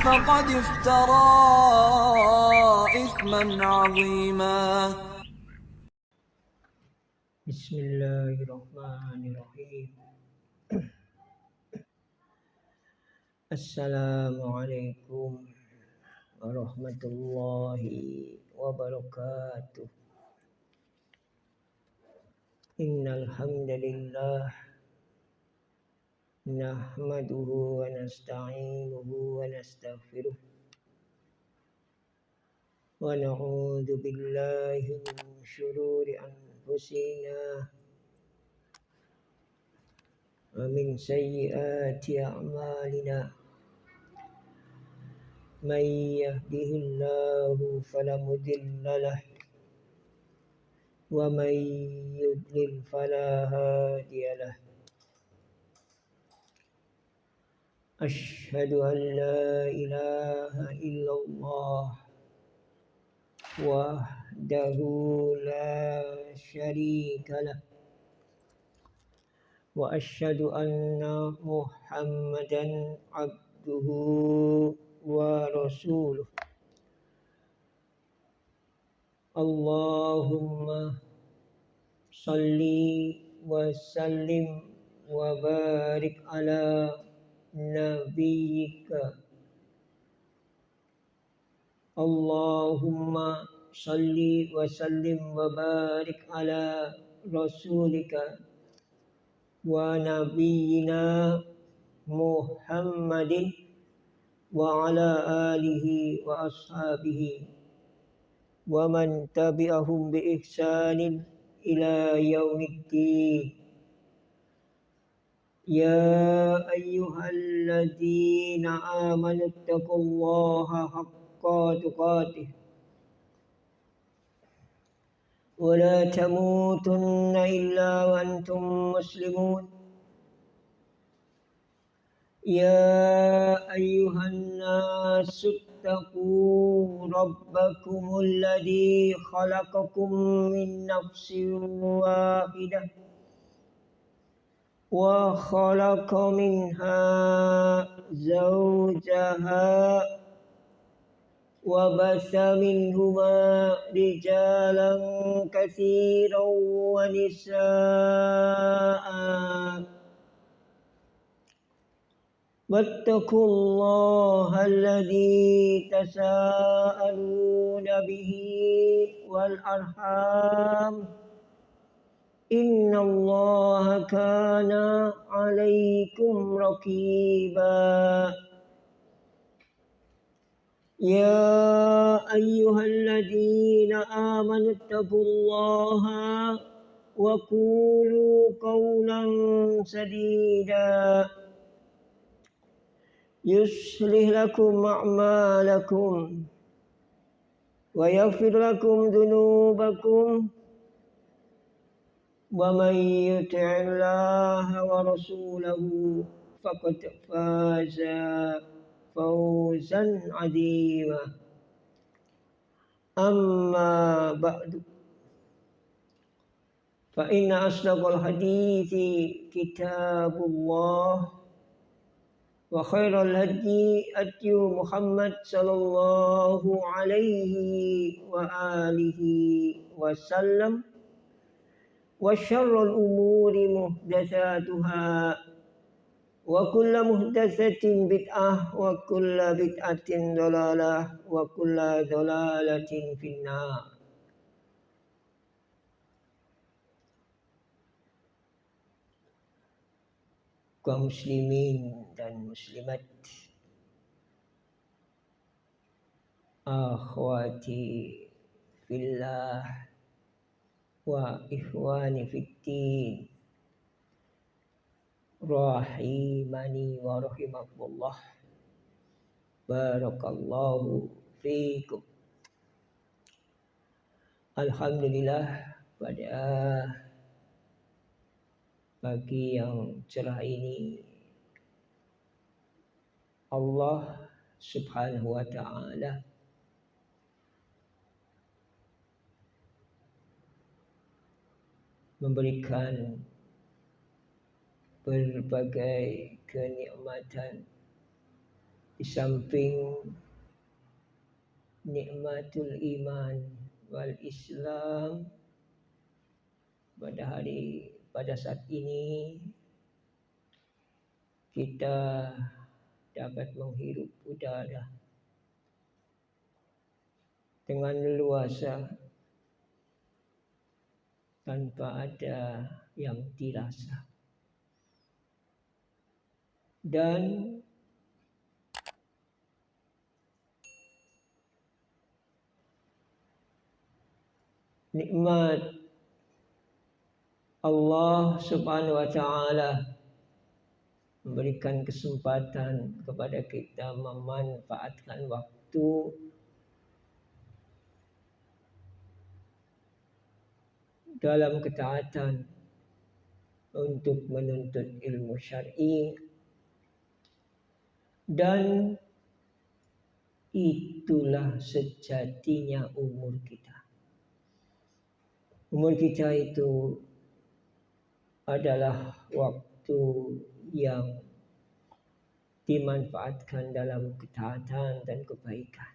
فقد افترى إثما عظيما. بسم الله الرحمن الرحيم. السلام عليكم ورحمة الله وبركاته. إن الحمد لله نحمده ونستعينه ونستغفره ونعوذ بالله من شرور أنفسنا ومن سيئات أعمالنا. من يهده الله فلا مضل له ومن يضلل فلا هادي له. أشهد أن لا إله إلا الله وحده لا شريك له وأشهد أن محمدا عبده ورسوله. اللهم صل وسلم وبارك على نبيك. اللهم صل وسلم وبارك على رسولك ونبينا محمد وعلى آله وأصحابه ومن تبعهم بإحسان إلى يوم الدين. يا أيها الذين آمنوا اتقوا الله حق تقاته ولا تموتن إلا وأنتم مسلمون. يا أيها الناس اتقوا ربكم الذي خلقكم من نفس واحدة وخلق منها زوجها وبث منهما رجالا كثيرا ونساء. واتقوا الله الذي تساءلون به والأرحام إن الله كان عليكم رقيبا. يا أيها الذين آمنوا اتقوا الله وقولوا قولا سديدا يصلح لكم أعمالكم ويغفر لكم ذنوبكم ومن يطع الله ورسوله فقد فاز فوزا عظيما. أما بعد فإن أصدق الحديث كتاب الله وخير الهدي هدي محمد صلى الله عليه وآله وسلم وشر الأمور محدثاتها وكل محدثة بدعة وكل بدعة ضلالة وكل ضلالة في النار. Kaum muslimin dan muslimat, akhwati fillah wa ikhwani fiddin, rahimani wa rahimakumullah. Barakallahu fiikum. Alhamdulillah, pada pagi yang cerah ini Allah Subhanahu wa ta'ala memberikan berbagai kenikmatan di samping nikmatul iman wal Islam, pada saat ini kita dapat menghirup udara dengan leluasa tanpa ada yang dirasa. Dan nikmat Allah Subhanahu wa taala memberikan kesempatan kepada kita memanfaatkan waktu dalam ketaatan untuk menuntut ilmu syar'i, dan itulah sejatinya umur kita. Umur kita itu adalah waktu yang dimanfaatkan dalam ketaatan dan kebaikan.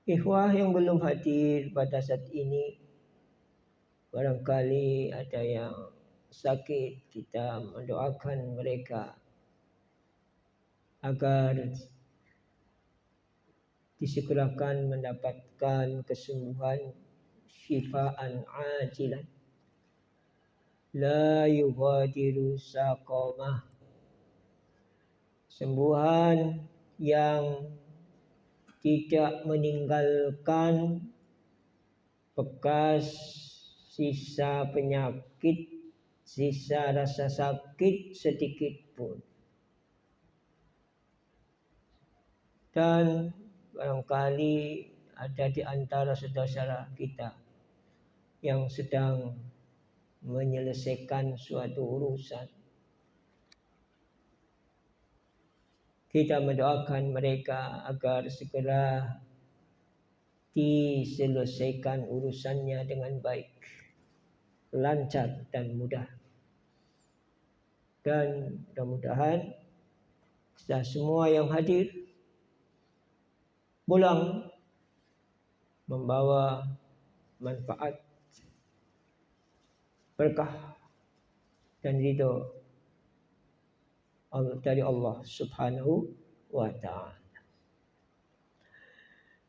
Ikhwah yang belum hadir pada saat ini, barangkali ada yang sakit, kita mendoakan mereka agar disegerakan mendapatkan kesembuhan, syifaan ajilan la yughadiru saqamah, sembuhan yang tidak meninggalkan bekas sisa penyakit, sisa rasa sakit sedikit pun. Dan barangkali ada di antara saudara-saudara kita yang sedang menyelesaikan suatu urusan. Kita mendoakan mereka agar segera diselesaikan urusannya dengan baik, lancar dan mudah. Dan mudah-mudahan kita semua yang hadir pulang membawa manfaat, berkah dan ridho dari Allah Subhanahu wa ta'ala.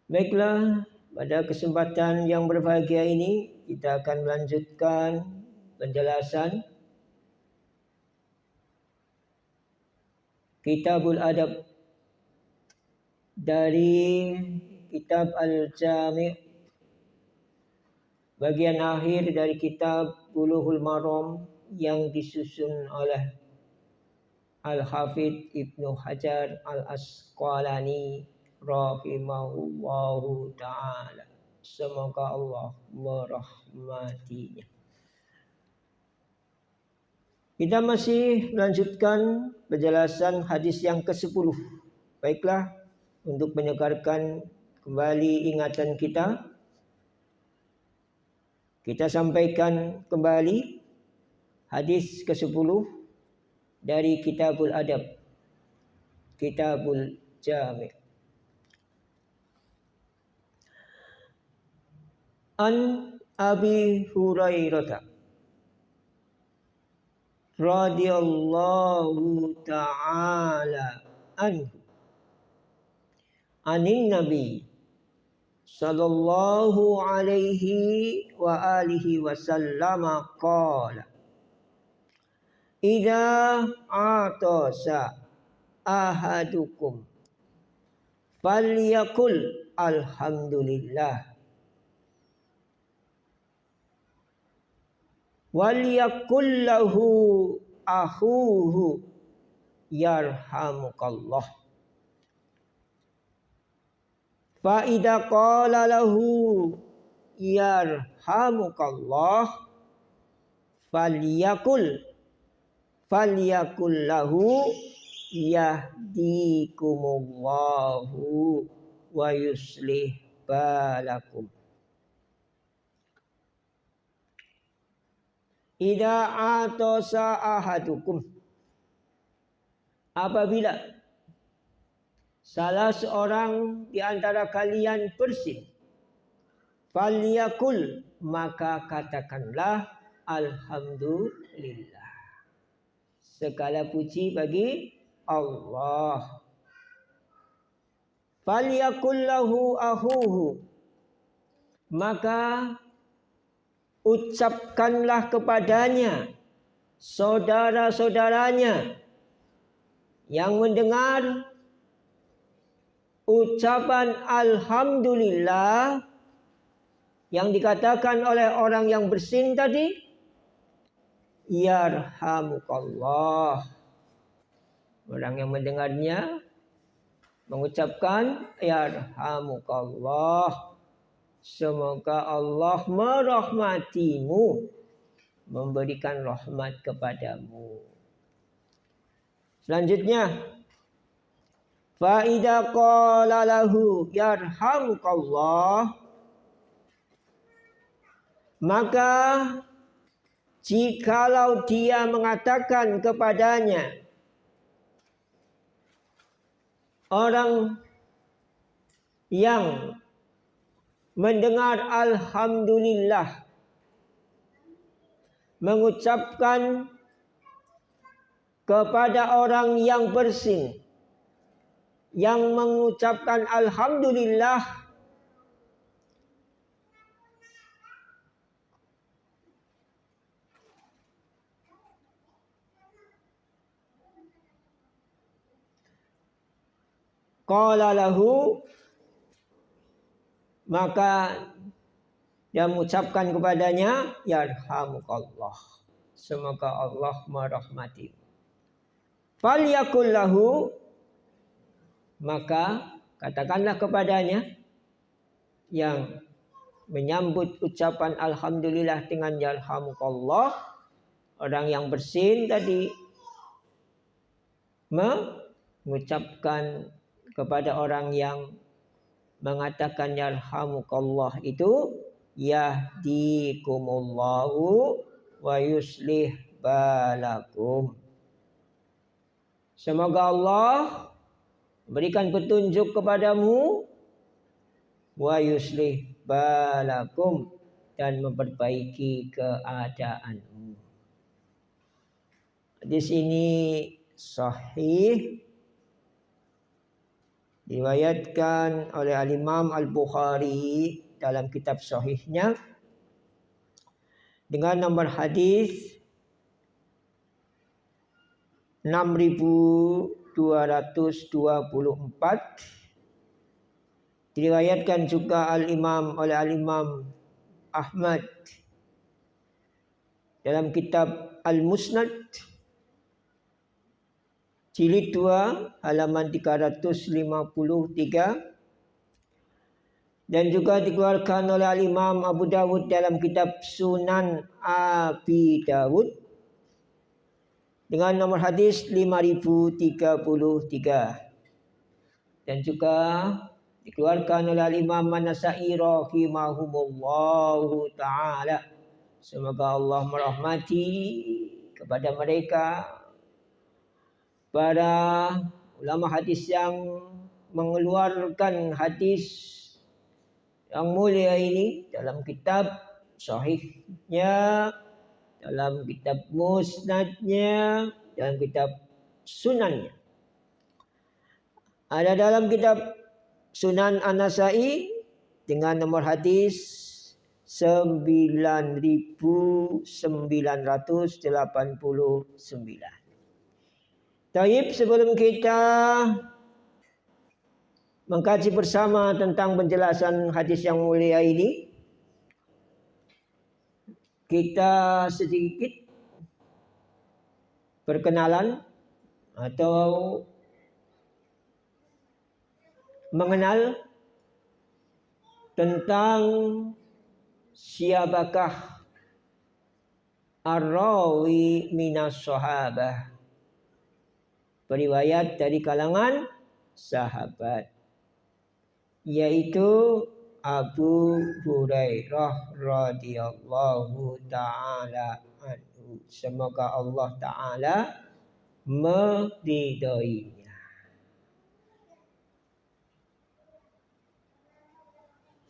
Baiklah, pada kesempatan yang berbahagia ini kita akan melanjutkan penjelasan Kitabul Adab dari Kitab Al-Jami', bagian akhir dari kitab Bulughul Maram yang disusun oleh Al-Hafidh Ibnu Hajar Al-Asqalani rahimahullahu ta'ala. Semoga Allah merahmatinya. Kita masih melanjutkan penjelasan hadis yang ke-10. Baiklah, untuk menyegarkan kembali ingatan kita, kita sampaikan kembali hadis ke-10 dari Kitabul Adab, Kitabul Jami'. An Abi Hurairah radhiyallahu ta'ala anhu anin Nabi sallallahu alaihi wa alihi wasallam qala idza atasa ahadukum falyakul alhamdulillah waliyakul lahu akhuhu yarhamukallah. Fa idza qala lahu yarhamukallah falyakul lahu yahdikumullahu wa yuslih balakum. Idza atasa ahadukum, apabila salah seorang di antara kalian bersin, falyakul, maka katakanlah alhamdulillah. Segala puji bagi Allah. Falyakul lahu ahuhu, maka ucapkanlah kepadanya saudara-saudaranya yang mendengar ucapan alhamdulillah yang dikatakan oleh orang yang bersin tadi, yarhamukallah. Orang yang mendengarnya mengucapkan yarhamukallah, semoga Allah merahmatimu, memberikan rahmat kepadamu. Selanjutnya, fa idza qala lahu yarhamukallah, maka jikalau dia mengatakan kepadanya, orang yang mendengar alhamdulillah mengucapkan kepada orang yang bersin yang mengucapkan alhamdulillah, qala lahu, maka dia mengucapkan kepadanya yarhamukallah, semoga Allah merahmatimu. Falyakul lahu, maka katakanlah kepadanya yang menyambut ucapan alhamdulillah dengan yarhamukallah, orang yang bersin tadi mengucapkan kepada orang yang mengatakan yarhamukallah itu, yahdikumullahu wa yuslih balakum, semoga Allah berikan petunjuk kepadamu, wa yuslih balakum, dan memperbaiki keadaanmu. Hadis ini sahih, diriwayatkan oleh Al-Imam Al-Bukhari dalam kitab sahihnya dengan nomor hadis 6224. Diriwayatkan juga oleh Al-Imam Ahmad dalam kitab Al-Musnad jilid 2 halaman 353, dan juga dikeluarkan oleh Al-Imam Abu Dawud dalam kitab Sunan Abi Dawud dengan nomor hadis 5033, dan juga dikeluarkan oleh Al-Imam An-Nasa'i rahimahumullahu ta'ala, semoga Allah merahmati kepada mereka, para ulama hadis yang mengeluarkan hadis yang mulia ini dalam kitab sahihnya, dalam kitab musnadnya, dalam kitab sunannya. Ada dalam kitab Sunan An-Nasa'i dengan nomor hadis 9989. Taib, sebelum kita mengkaji bersama tentang penjelasan hadis yang mulia ini, kita sedikit perkenalan atau mengenal tentang siapakah ar-rawi minas sahabah, periwayat dari kalangan sahabat, yaitu Abu Hurairah radhiyallahu ta'ala anhu. Semoga Allah Ta'ala meridhoinya.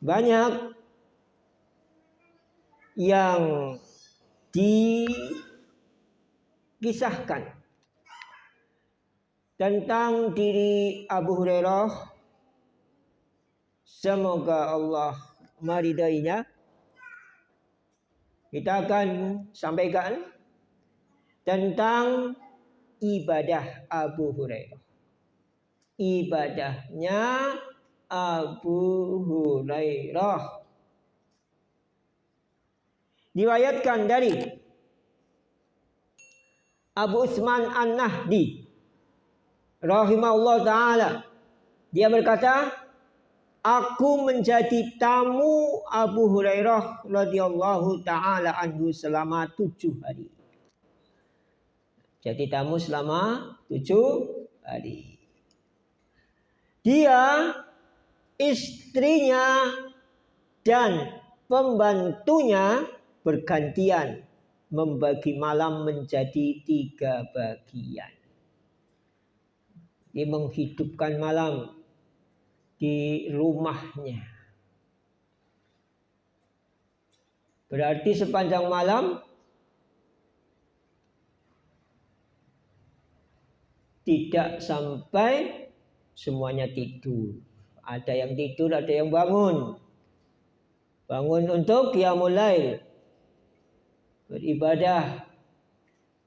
Banyak yang dikisahkan tentang diri Abu Hurairah, semoga Allah meridainya. Kita akan sampaikan tentang ibadah Abu Hurairah. Ibadahnya Abu Hurairah diriwayatkan dari Abu Utsman An-Nahdi rahimahullah ta'ala. Dia berkata, aku menjadi tamu Abu Hurairah radhiyallahu ta'ala anhu selama 7 hari. Jadi tamu selama 7 hari. Dia, istrinya, dan pembantunya bergantian membagi malam menjadi 3 bagian. Dia menghidupkan malam di rumahnya. Berarti sepanjang malam tidak sampai semuanya tidur. Ada yang tidur, ada yang bangun. Bangun untuk qiyamul lail, beribadah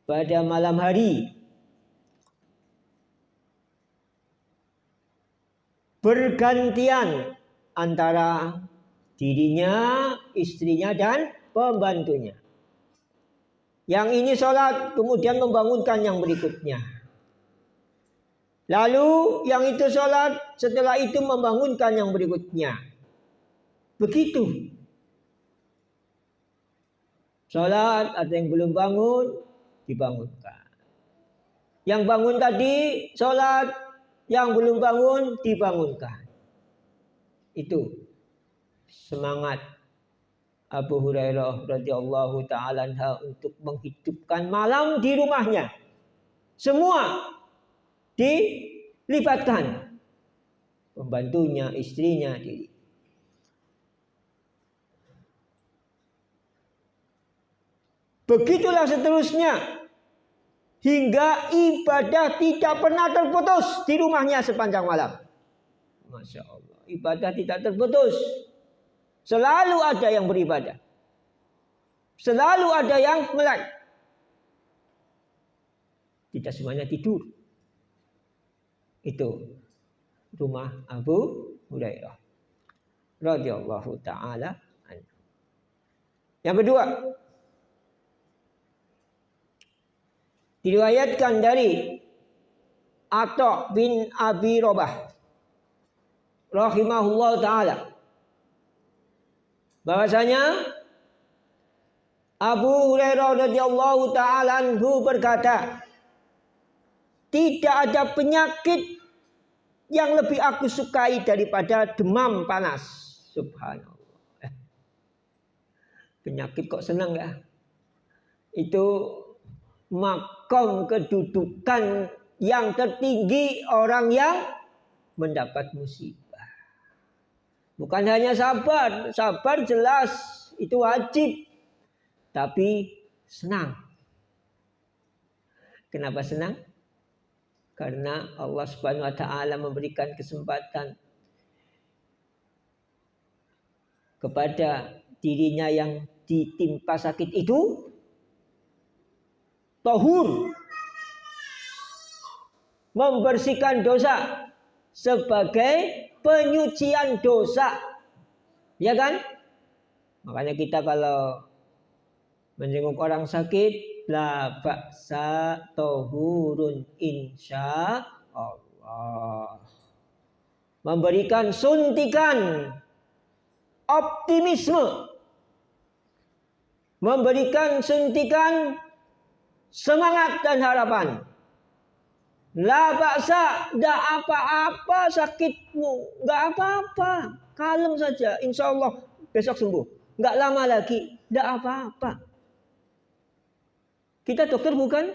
pada malam hari. Bergantian antara dirinya, istrinya, dan pembantunya. Yang ini sholat, kemudian membangunkan yang berikutnya. Lalu yang itu sholat, setelah itu membangunkan yang berikutnya. Begitu. Sholat, ada yang belum bangun, dibangunkan. Yang bangun tadi, sholat. Yang belum bangun, dibangunkan. Itu semangat Abu Hurairah radhiyallahu ta'ala untuk menghidupkan malam di rumahnya. Semua dilibatkan. Pembantunya, istrinya, diri. Begitulah seterusnya. Hingga ibadah tidak pernah terputus di rumahnya sepanjang malam. Masya Allah. Ibadah tidak terputus. Selalu ada yang beribadah. Selalu ada yang melek. Tidak semuanya tidur. Itu rumah Abu Hurairah radhiyallahu ta'ala anhu. Yang kedua, diriwayatkan dari Atha bin Abi Rabah rahimahullah ta'ala bahwasanya Abu Hurairah radhiyallahu ta'ala anhu berkata, tidak ada penyakit yang lebih aku sukai daripada demam panas. Subhanallah. Penyakit kok senang ya? Itu makom kedudukan yang tertinggi orang yang mendapat musibah. Bukan hanya sabar. Sabar jelas itu wajib. Tapi senang. Kenapa senang? Karena Allah Subhanahu wa ta'ala memberikan kesempatan kepada dirinya yang ditimpa sakit itu tahur, membersihkan dosa sebagai penyucian dosa, ya kan? Makanya kita kalau menjenguk orang sakit, la ba'sa tahurun insya Allah. Memberikan suntikan optimisme, memberikan suntikan semangat dan harapan. La ba'sa, tidak apa-apa sakitmu, nggak apa-apa, kalem saja, insya Allah besok sembuh, nggak lama lagi, tidak apa-apa. Kita dokter bukan?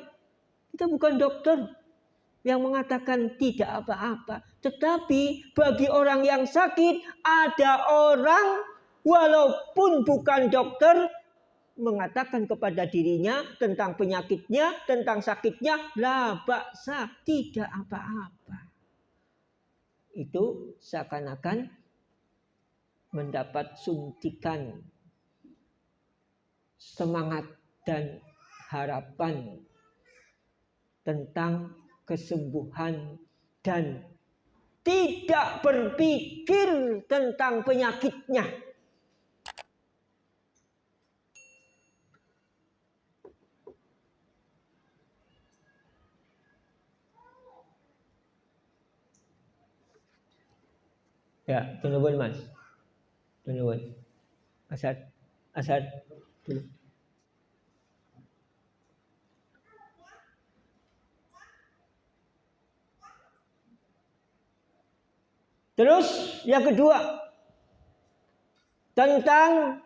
Kita bukan dokter yang mengatakan tidak apa-apa. Tetapi bagi orang yang sakit, ada orang walaupun bukan dokter mengatakan kepada dirinya tentang penyakitnya, tentang sakitnya, la ba'sa, tidak apa-apa. Itu seakan-akan mendapat suntikan semangat dan harapan tentang kesembuhan dan tidak berpikir tentang penyakitnya. Ya, tunggu Mas. Tunggu. Asad dulu. Terus yang kedua tentang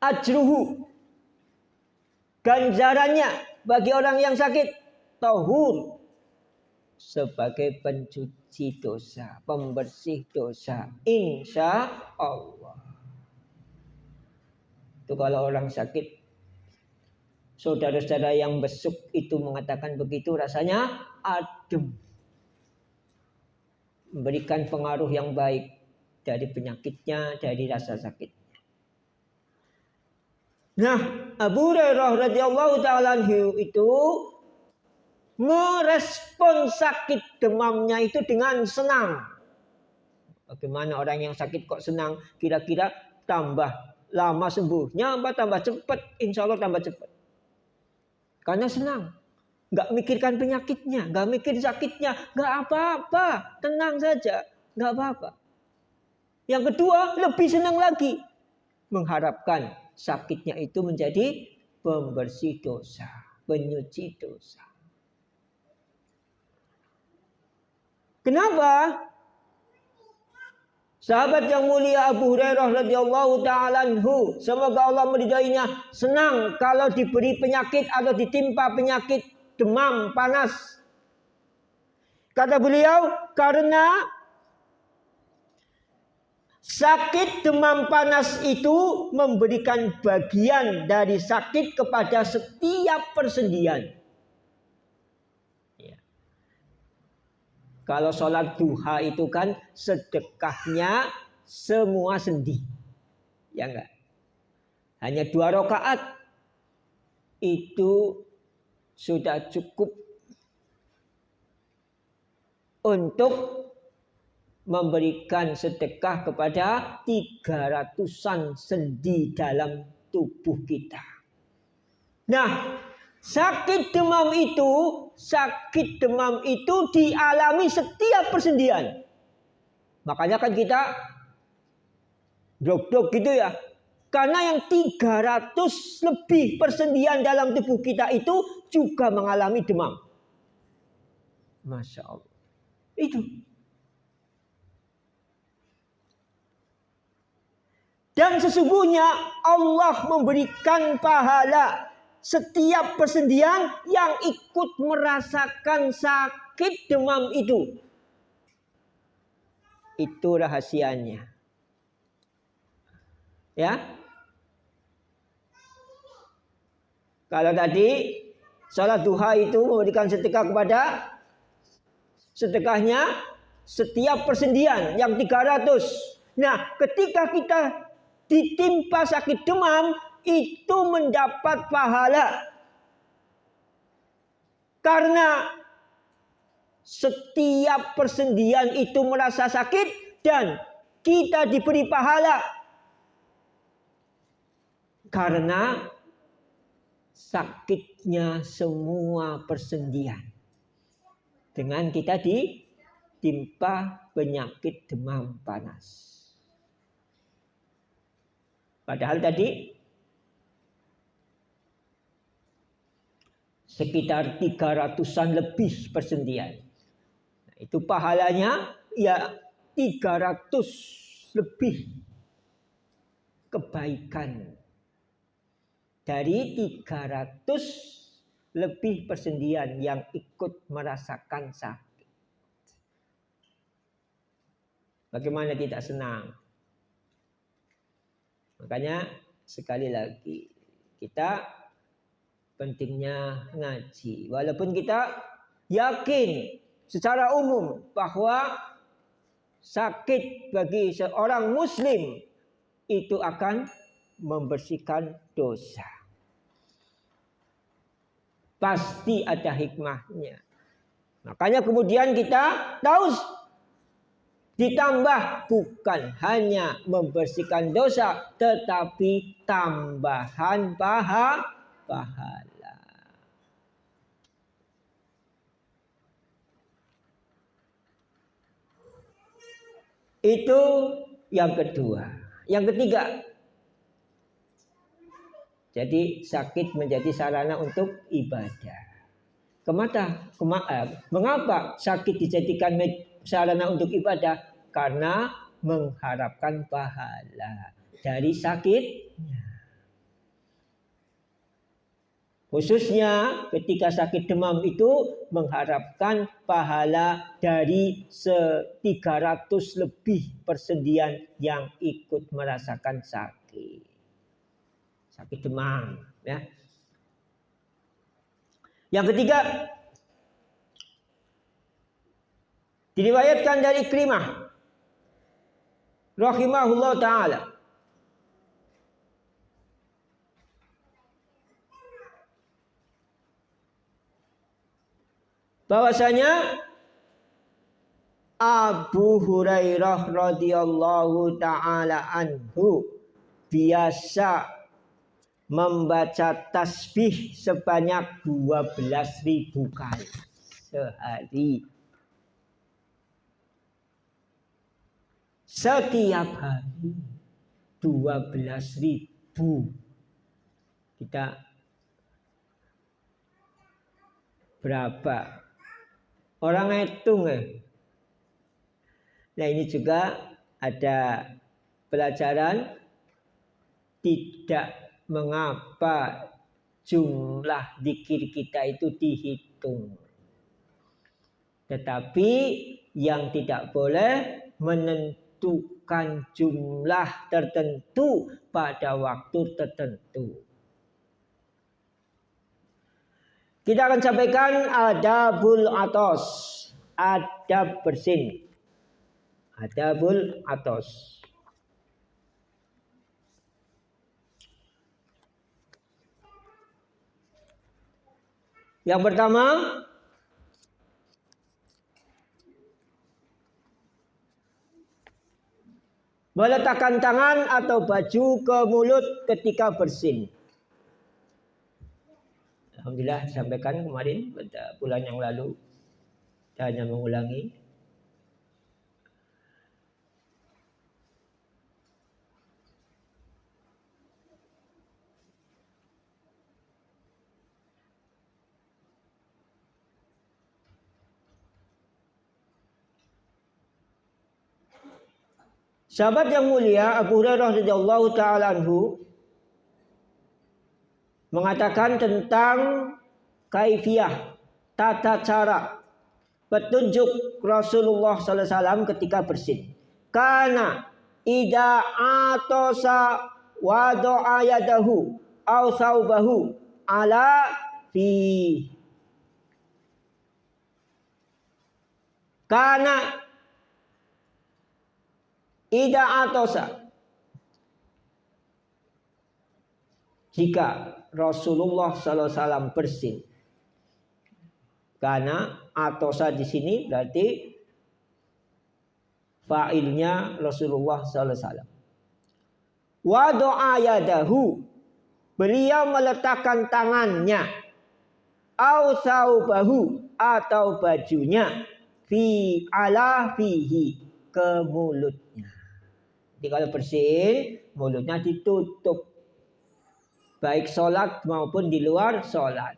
ajruhu, ganjarannya bagi orang yang sakit, tahur, sebagai pencuci dosa, pembersih dosa, insya Allah. Itu kalau orang sakit, saudara-saudara yang besuk itu mengatakan begitu, rasanya adem, memberikan pengaruh yang baik dari penyakitnya, dari rasa sakitnya. Nah, Abu Hurairah radhiyallahu ta'ala anhu itu merespon sakit demamnya itu dengan senang. Bagaimana orang yang sakit kok senang? Kira-kira tambah lama sembuhnya apa tambah cepat? Insya Allah tambah cepat. Karena senang. Gak mikirkan penyakitnya, gak mikir sakitnya, gak apa-apa, tenang saja, gak apa-apa. Yang kedua, lebih senang lagi, mengharapkan sakitnya itu menjadi pembersih dosa, penyuci dosa. Kenapa? Sahabat yang mulia Abu Hurairah radhiyallahu ta'ala anhu, semoga Allah meridainya, senang kalau diberi penyakit atau ditimpa penyakit demam panas. Kata beliau, karena sakit demam panas itu memberikan bagian dari sakit kepada setiap persendian. Ya. Kalau sholat duha itu kan sedekahnya semua sendi. Ya enggak? Hanya 2 rakaat itu sudah cukup untuk memberikan sedekah kepada 300-an sendi dalam tubuh kita. Nah, sakit demam itu dialami setiap persendian. Makanya kan kita dok gitu ya. Karena yang 300 lebih persendian dalam tubuh kita itu juga mengalami demam. Masya Allah. Itu. Dan sesungguhnya Allah memberikan pahala setiap persendian yang ikut merasakan sakit demam itu. Itu rahasianya. Ya. Kalau tadi salat duha itu memberikan sedekah kepada sedekahnya setiap persendian yang 300. Nah, ketika kita ditimpa sakit demam itu mendapat pahala. Karena setiap persendian itu merasa sakit dan kita diberi pahala. Karena sakitnya semua persendian. Dengan kita ditimpa penyakit demam panas. Padahal tadi sekitar 300-an lebih persendian. Nah, itu pahalanya ya 300 lebih kebaikan dari 300 lebih persendian yang ikut merasakan sakit. Bagaimana tidak senang? Makanya sekali lagi kita pentingnya ngaji. Walaupun kita yakin secara umum bahwa sakit bagi seorang muslim itu akan membersihkan dosa. Pasti ada hikmahnya. Makanya kemudian kita tahu ditambah bukan hanya membersihkan dosa, tetapi tambahan pahala. Itu yang kedua. Yang ketiga, jadi sakit menjadi sarana untuk ibadah. Mengapa sakit dijadikan sarana untuk ibadah? Karena mengharapkan pahala dari sakitnya. Khususnya ketika sakit demam itu mengharapkan pahala dari 300 lebih persendian yang ikut merasakan sakit. Sakit demam, ya. Yang ketiga, diriwayatkan dari Ikrimah rahimahullah taala bahwasanya Abu Hurairah radhiyallahu taala anhu biasa membaca tasbih sebanyak 12.000 kali sehari. Setiap hari 12.000. Kita berapa orang hitung ya? Nah, ini juga ada pelajaran tidak mengapa jumlah zikir kita itu dihitung. Tetapi yang tidak boleh menentukan jumlah tertentu pada waktu tertentu. Kita akan sampaikan adabul atos, adab bersin. Adabul atos. Yang pertama, meletakkan tangan atau baju ke mulut ketika bersin. Alhamdulillah sampaikan kemarin pada bulan yang lalu. Saya hanya mengulangi. Sahabat yang mulia Abu Hurairah radhiyallahu taala anhu mengatakan tentang kaifiyah, tata cara, petunjuk Rasulullah sallallahu alaihi wasallam ketika bersin. Kana idza atosa wada'a yadahu aw saubahu ala fi. Kana idza atosa, jika Rasulullah sallallahu alaihi wasallam bersin. Karena atosa di sini berarti fa'ilnya Rasulullah sallallahu alaihi wasallam. Wa do'a yadahu, beliau meletakkan tangannya, au saubahu atau bajunya, fi ala fihi, ke mulutnya. Jadi kalau bersin mulutnya ditutup, baik sholat maupun di luar sholat.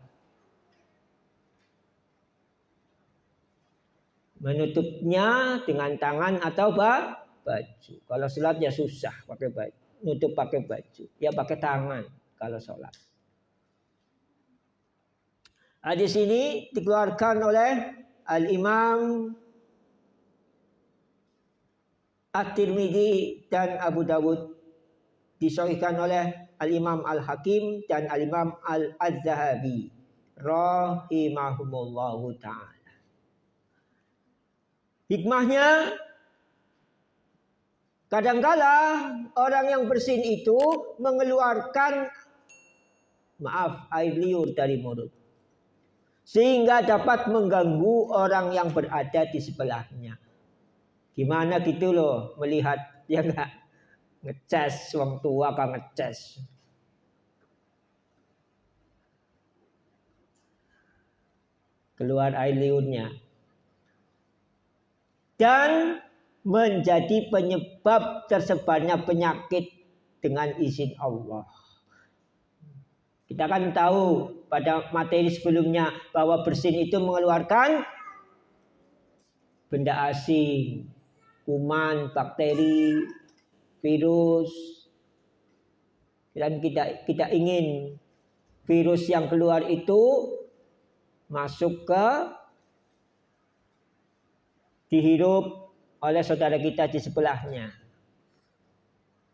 Menutupnya dengan tangan atau baju. Kalau sholat ya susah pakai baju, nutup pakai baju. Ya pakai tangan kalau sholat. Hadis ini dikeluarkan oleh Al-Imam At-Tirmidzi dan Abu Dawud, disahihkan oleh Al-Imam Al-Hakim dan Al-Imam Al-Zahabi rahimahumullahu ta'ala. Hikmahnya, kadangkala orang yang bersin itu mengeluarkan air liur dari mulut, sehingga dapat mengganggu orang yang berada di sebelahnya. Gimana gitu loh melihat, ya enggak, ngecas, wong tua kan ngecas. Keluar air liurnya. Dan menjadi penyebab tersebarnya penyakit dengan izin Allah. Kita kan tahu pada materi sebelumnya bahwa bersin itu mengeluarkan benda asing, kuman, bakteri, virus. Dan kita ingin virus yang keluar itu masuk ke dihirup oleh saudara kita di sebelahnya.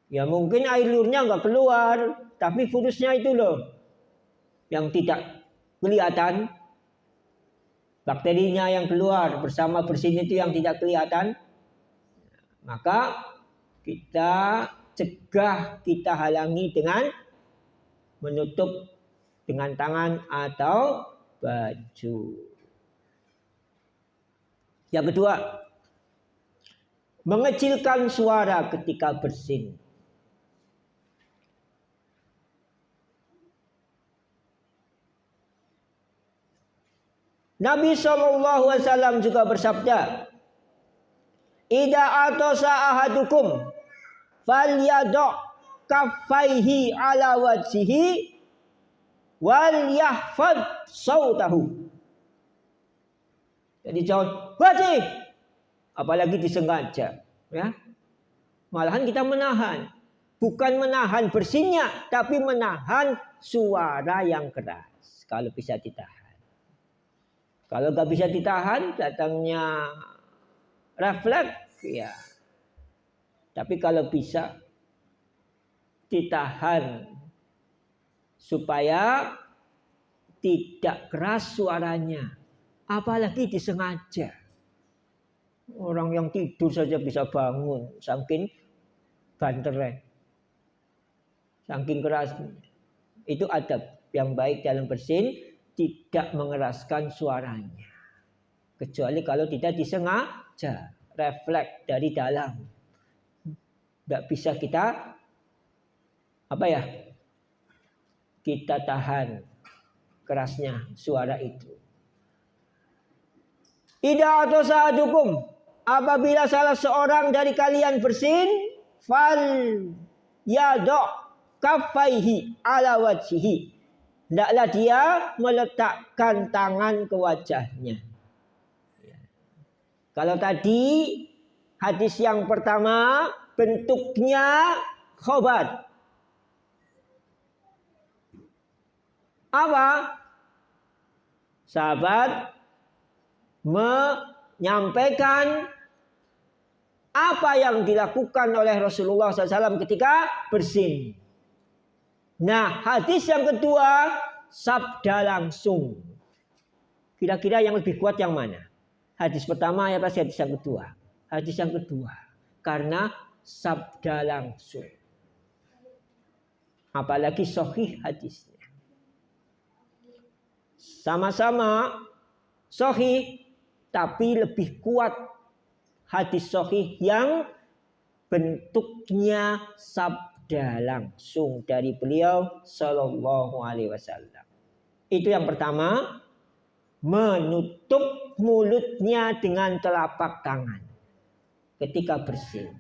Ya mungkin air liurnya nggak keluar, tapi virusnya itu loh yang tidak kelihatan. Bakterinya yang keluar bersama bersin itu yang tidak kelihatan. Maka kita cegah, kita halangi dengan menutup dengan tangan atau baju. Yang kedua, mengecilkan suara ketika bersin. Nabi SAW juga bersabda, "Idza atasa ahadukum falyada' kaffaihi ala wajhihi wal yahfad sautahu." Jadi jangan wajib, apalagi disengaja, ya. Malahan kita menahan, bukan menahan bersinnya, tapi menahan suara yang keras. Kalau bisa ditahan. Kalau nggak bisa ditahan, datangnya refleks, ya. Tapi kalau bisa ditahan supaya tidak keras suaranya, apalagi disengaja. Orang yang tidur saja bisa bangun, saking banternya, saking keras. Itu adab yang baik dalam bersin. Tidak mengeraskan suaranya, kecuali kalau tidak disengaja, refleks dari dalam. Tidak bisa kita kita tahan kerasnya suara itu. Idza atasadukum, apabila salah seorang dari kalian bersin, fal yada kaffaihi ala wajhihi, hendaklah dia meletakkan tangan ke wajahnya. Kalau tadi hadis yang pertama bentuknya khobar. Apa? Sahabat menyampaikan apa yang dilakukan oleh Rasulullah SAW ketika bersin. Nah, hadis yang kedua, sabda langsung. Kira-kira yang lebih kuat yang mana? Hadis pertama ya pasti hadis yang kedua. Hadis yang kedua. Karena sabda langsung. Apalagi sahih hadisnya. Sama-sama sahih, tapi lebih kuat hadis sahih yang bentuknya sabda langsung dari beliau Sallallahu Alaihi Wasallam. Itu yang pertama, menutup mulutnya dengan telapak tangan ketika bersin.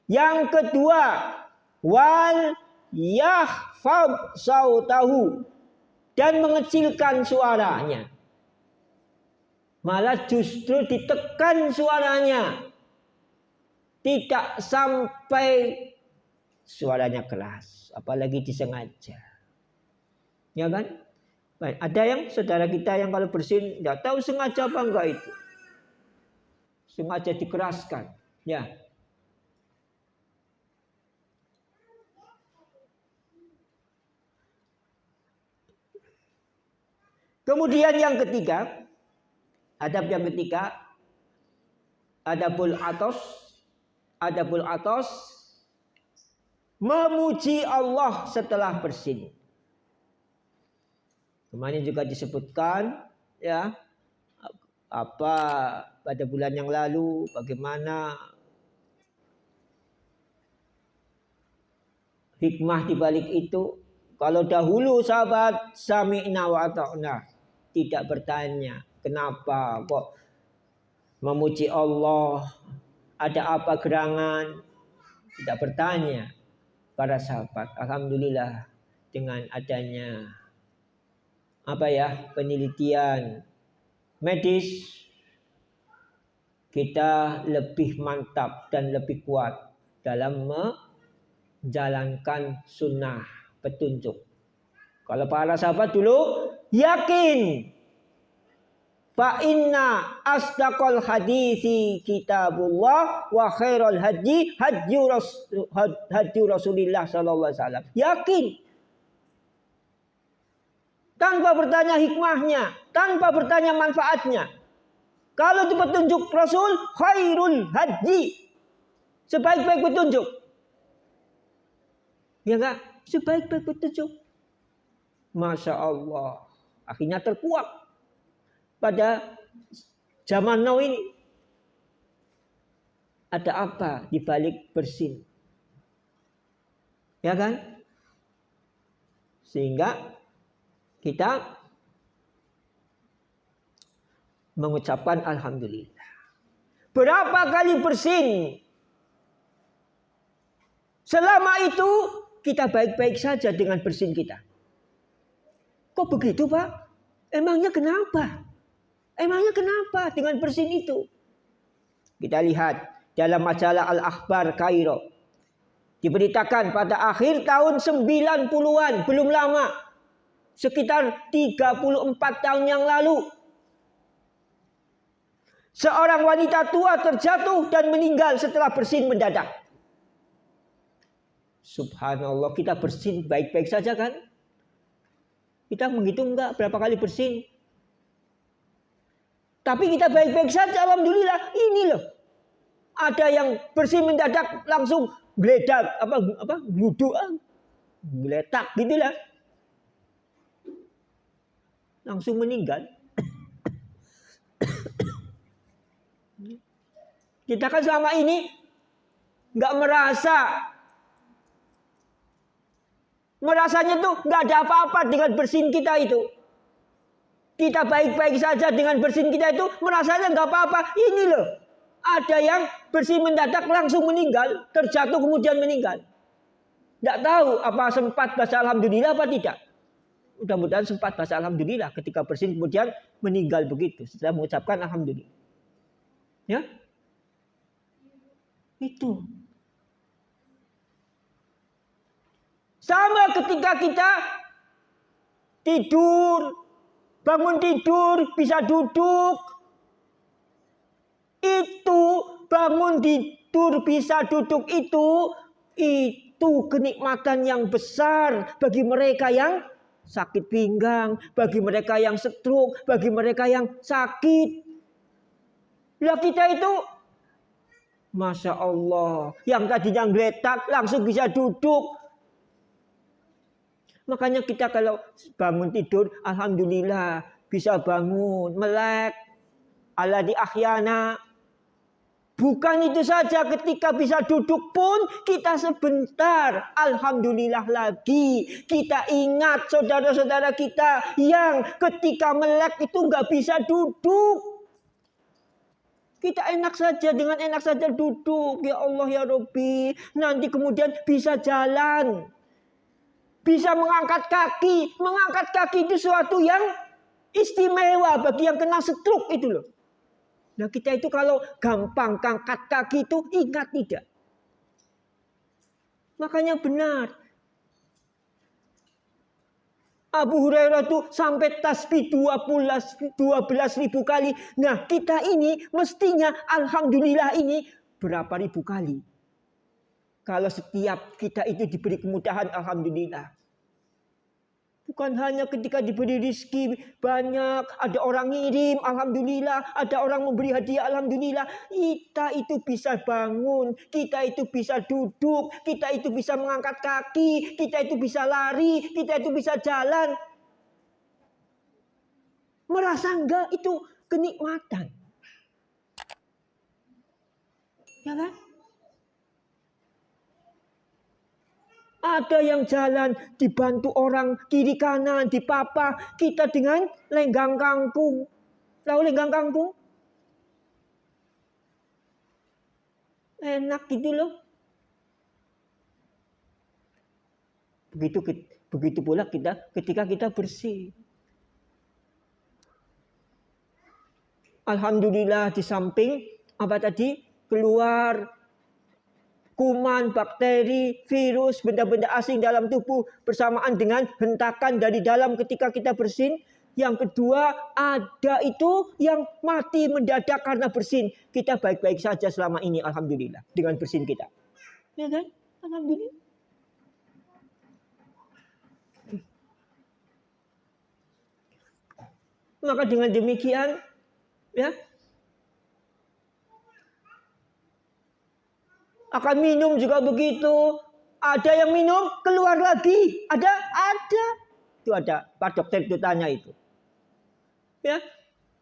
Yang kedua, wal yahfad sautahu, dan mengecilkan suaranya. Malah justru ditekan suaranya, tidak sampai suaranya keras, apalagi disengaja, ya kan? Baik, ada yang saudara kita yang kalau bersin tidak tahu sengaja apa enggak itu. Sengaja dikeraskan. Ya. Kemudian yang ketiga, adab yang ketiga, adabul atos, memuji Allah setelah bersin. Kemarin juga disebutkan ya apa pada bulan yang lalu bagaimana hikmah di balik itu. Kalau dahulu sahabat sami'na wa ata'na tidak bertanya kenapa kok memuji Allah, ada apa gerangan, tidak bertanya para sahabat. Alhamdulillah dengan adanya penelitian medis, kita lebih mantap dan lebih kuat dalam menjalankan sunnah petunjuk. Kalau para sahabat dulu yakin, fa inna asdaqal hadisi kitabullah wa khairul hadyi hadyu Rasulillah sallallahu alaihi wasallam. Yakin. Tanpa bertanya hikmahnya, tanpa bertanya manfaatnya. Kalau itu petunjuk Rasul, khairul hadyi. Sebaik-baik petunjuk. Ya enggak? Sebaik-baik petunjuk. Masya Allah. Akhirnya terkuak pada zaman now ini. Ada apa di balik bersin? Ya kan? Sehingga kita mengucapkan alhamdulillah. Berapa kali bersin? Selama itu kita baik-baik saja dengan bersin kita. Kok begitu, Pak? Emangnya kenapa? Emangnya kenapa dengan bersin itu? Kita lihat dalam majalah Al-Akhbar Kairo. Diberitakan pada akhir tahun 90-an, belum lama. Sekitar 34 tahun yang lalu. Seorang wanita tua terjatuh dan meninggal setelah bersin mendadak. Subhanallah, kita bersin baik-baik saja kan? Kita menghitung enggak berapa kali bersin? Tapi kita baik-baik saja, alhamdulillah. Ini loh. Ada yang bersin mendadak langsung geledak, gluduk, geletak gitulah. Langsung meninggal. Kita kan selama ini nggak merasanya tuh nggak ada apa-apa dengan bersin kita itu. Kita baik-baik saja dengan bersin kita itu, merasanya nggak apa-apa. Ini loh, ada yang bersin mendadak langsung meninggal, terjatuh kemudian meninggal. Nggak tahu apa sempat baca alhamdulillah apa tidak. Mudah-mudahan sempat baca alhamdulillah ketika bersin kemudian meninggal begitu. Setelah mengucapkan alhamdulillah. Ya. Itu. Sama ketika kita tidur, bangun tidur, bisa duduk. Itu bangun tidur bisa duduk itu kenikmatan yang besar bagi mereka yang sakit pinggang, bagi mereka yang stroke, bagi mereka yang sakit. Lah kita itu, Masya Allah, yang tadinya geletak langsung bisa duduk. Makanya kita kalau bangun tidur, alhamdulillah bisa bangun, melek, alladzi ahyana. Bukan itu saja, ketika bisa duduk pun kita sebentar, alhamdulillah lagi. Kita ingat saudara-saudara kita yang ketika melek itu nggak bisa duduk. Kita enak saja, dengan enak saja duduk. Ya Allah ya Rabbi, nanti kemudian bisa jalan. Bisa mengangkat kaki. Mengangkat kaki itu suatu yang istimewa bagi yang kena stroke itu loh. Nah kita itu kalau gampang angkat kaki itu ingat tidak. Makanya benar. Abu Hurairah tuh sampai tasbih 12.000 kali. Nah, kita ini mestinya alhamdulillah ini berapa ribu kali. Kalau setiap kita itu diberi kemudahan, alhamdulillah. Bukan hanya ketika diberi rizki banyak, ada orang ngirim, alhamdulillah, ada orang memberi hadiah, alhamdulillah. Kita itu bisa bangun, kita itu bisa duduk, kita itu bisa mengangkat kaki, kita itu bisa lari, kita itu bisa jalan. Merasa enggak itu kenikmatan. Ya kan? Ada yang jalan dibantu orang kiri kanan, dipapa. Kita dengan lenggang kangkung. Tahu lenggang kangkung? Enak gitu loh. Begitu pula kita ketika kita bersih. Alhamdulillah di samping apa tadi? Keluar kuman, bakteri, virus, benda-benda asing dalam tubuh bersamaan dengan hentakan dari dalam ketika kita bersin. Yang kedua, ada itu yang mati mendadak karena bersin. Kita baik-baik saja selama ini, alhamdulillah, dengan bersin kita. Ya kan? Alhamdulillah. Maka dengan demikian, ya, akan minum juga begitu. Ada yang minum keluar lagi. Ada. Itu ada. Pak dokter itu tanya itu. Ya,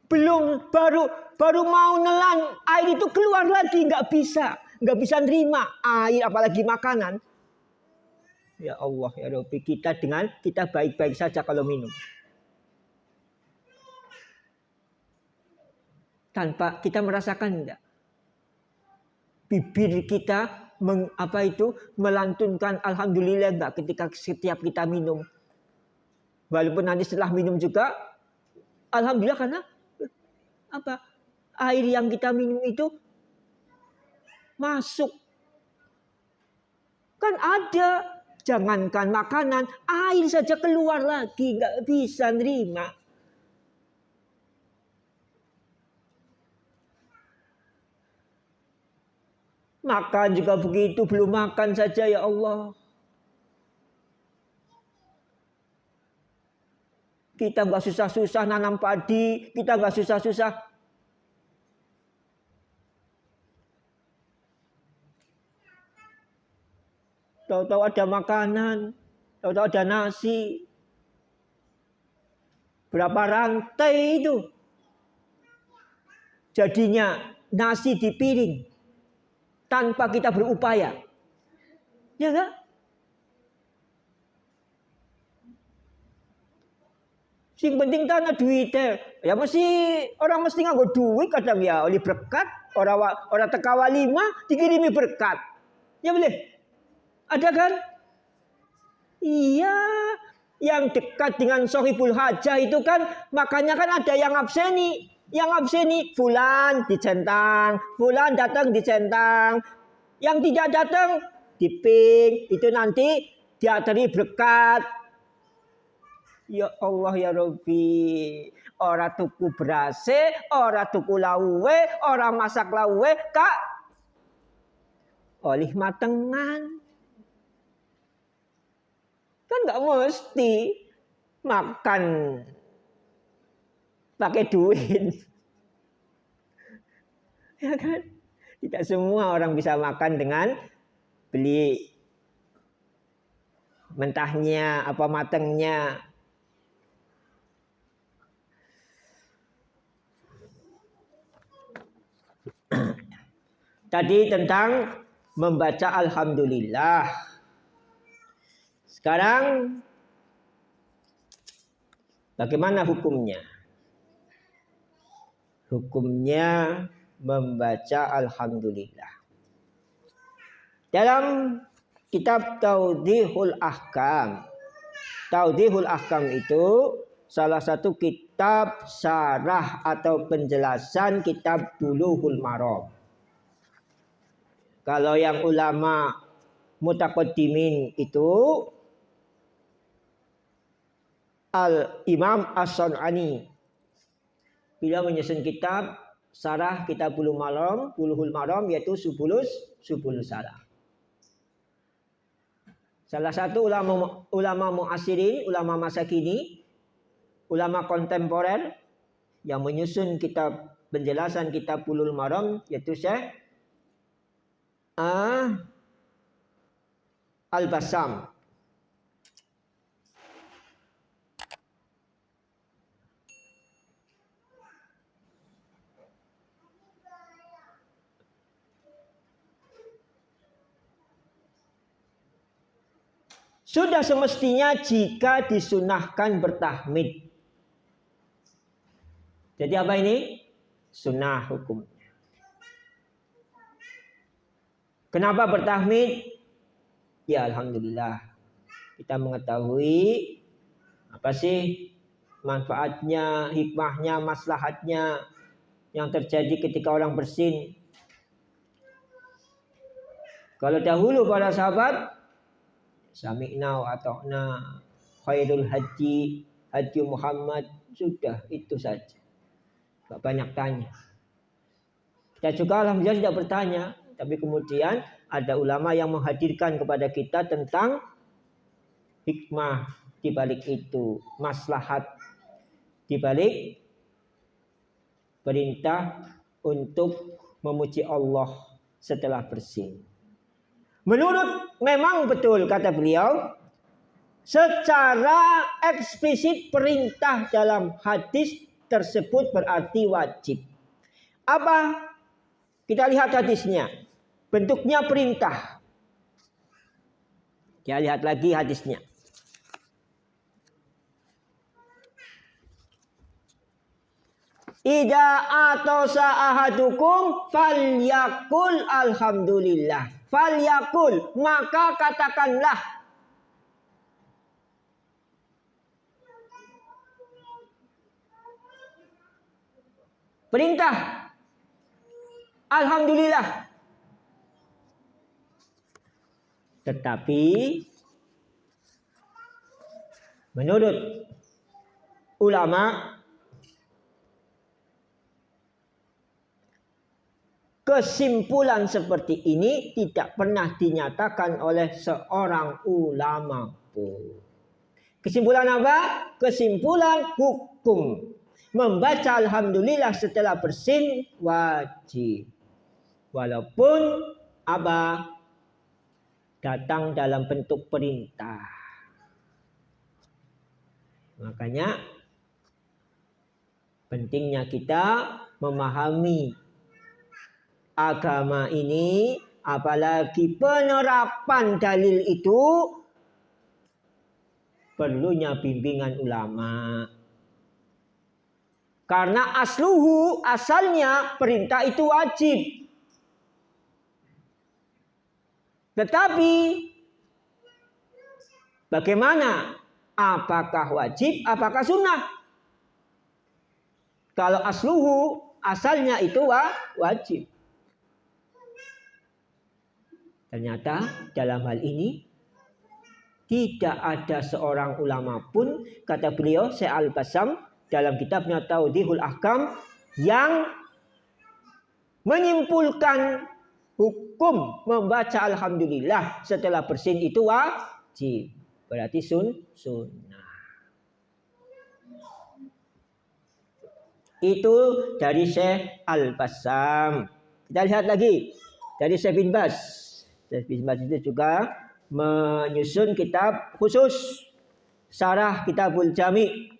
belum baru mau nelan air itu keluar lagi, nggak bisa nerima air apalagi makanan. Ya Allah ya Rabbi, kita baik-baik saja kalau minum. Tanpa kita merasakan enggak? Bibir kita melantunkan alhamdulillah enggak ketika setiap kita minum. Walaupun nanti setelah minum juga alhamdulillah karena apa? Air yang kita minum itu masuk. Kan ada, jangankan makanan, air saja keluar lagi enggak bisa nerima. Makan juga begitu, belum makan saja ya Allah. Kita nggak susah-susah nanam padi, kita nggak susah-susah. Tahu-tahu ada makanan, tahu-tahu ada nasi. Berapa rantai itu? Jadinya nasi di piring. Tanpa kita berupaya. Ya enggak? Sing penting tanah duit. Ya orang mesti nganggo duit kadang ya oleh berkat. Orang teka walima dikirimi berkat. Ya boleh? Ada kan? Iya. Yang dekat dengan Sohibul Hajah itu kan makanya kan ada yang abseni. Yang abseni fulan dicentang, fulan datang dicentang. Yang tidak datang diping, itu nanti diatari berkat. Ya Allah ya Rabbi, ora tuku berase, ora tuku lauwe, ora masak lauwe, kak oleh matengan. Kan nggak mesti makan pakai duit. Ya kan? Tidak semua orang bisa makan dengan beli mentahnya apa matangnya. Tadi tentang membaca alhamdulillah. Sekarang bagaimana hukumnya? Hukumnya membaca alhamdulillah. Dalam kitab Tawdihul Ahkam. Tawdihul Ahkam itu salah satu kitab syarah atau penjelasan kitab Bulughul Maram. Kalau yang ulama mutaqaddimin itu Al-Imam As-Sun'ani. Beliau menyusun kitab Syarah Kitabul Maram yaitu Subul Salam. Salah satu ulama muasirin, ulama masa kini, ulama kontemporer yang menyusun kitab penjelasan Kitabul Maram yaitu Syekh Al-Bassam. Sudah semestinya jika disunahkan bertahmid. Jadi apa ini? Sunnah hukumnya. Kenapa bertahmid? Ya alhamdulillah. Kita mengetahui apa sih manfaatnya, hikmahnya, maslahatnya yang terjadi ketika orang bersin. Kalau dahulu para sahabat sami'na wa ata'na, khairul haji Muhammad, sudah itu saja. Gak banyak tanya. Kita juga alhamdulillah tidak bertanya, tapi kemudian ada ulama yang menghadirkan kepada kita tentang hikmah di balik itu, maslahat di balik perintah untuk memuji Allah setelah bersin. Memang betul kata beliau, secara eksplisit perintah dalam hadis tersebut berarti wajib. Apa? Kita lihat hadisnya. Bentuknya perintah. Kita lihat lagi hadisnya. Idza atasa ahadukum falyakul alhamdulillah. Falyakul, maka katakanlah. Perintah. Alhamdulillah. Tetapi menurut ulama, kesimpulan seperti ini tidak pernah dinyatakan oleh seorang ulama pun. Kesimpulan apa? Kesimpulan hukum. Membaca alhamdulillah setelah bersin wajib. Walaupun apa? Datang dalam bentuk perintah. Makanya pentingnya kita memahami agama ini, apalagi penerapan dalil itu perlunya bimbingan ulama. Karena asalnya perintah itu wajib. Tetapi bagaimana? Apakah wajib? Apakah sunnah? Kalau asalnya itu wajib. Ternyata dalam hal ini tidak ada seorang ulama pun, kata beliau Syekh Al-Bassam dalam kitabnya Tawdihul Ahkam, yang menyimpulkan hukum membaca alhamdulillah setelah bersin itu wajib. Berarti sunnah. Itu dari Syekh Al-Bassam. Kita lihat lagi dari Syekh bin Baz. Syekh bin Baz itu juga menyusun kitab khusus Syarah Kitabul Jami'.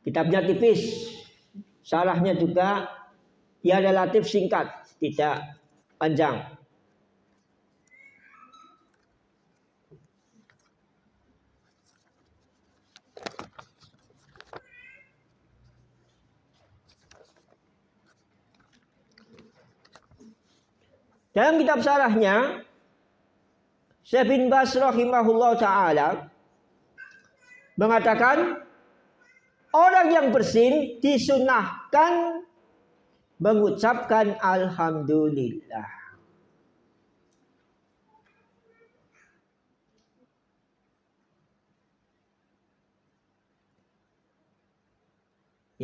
Kitabnya tipis, syarahnya juga ya relatif singkat, tidak panjang. Dalam kitab syarahnya, Syekh bin Baz rahimahullah ta'ala mengatakan, orang yang bersin disunahkan mengucapkan alhamdulillah.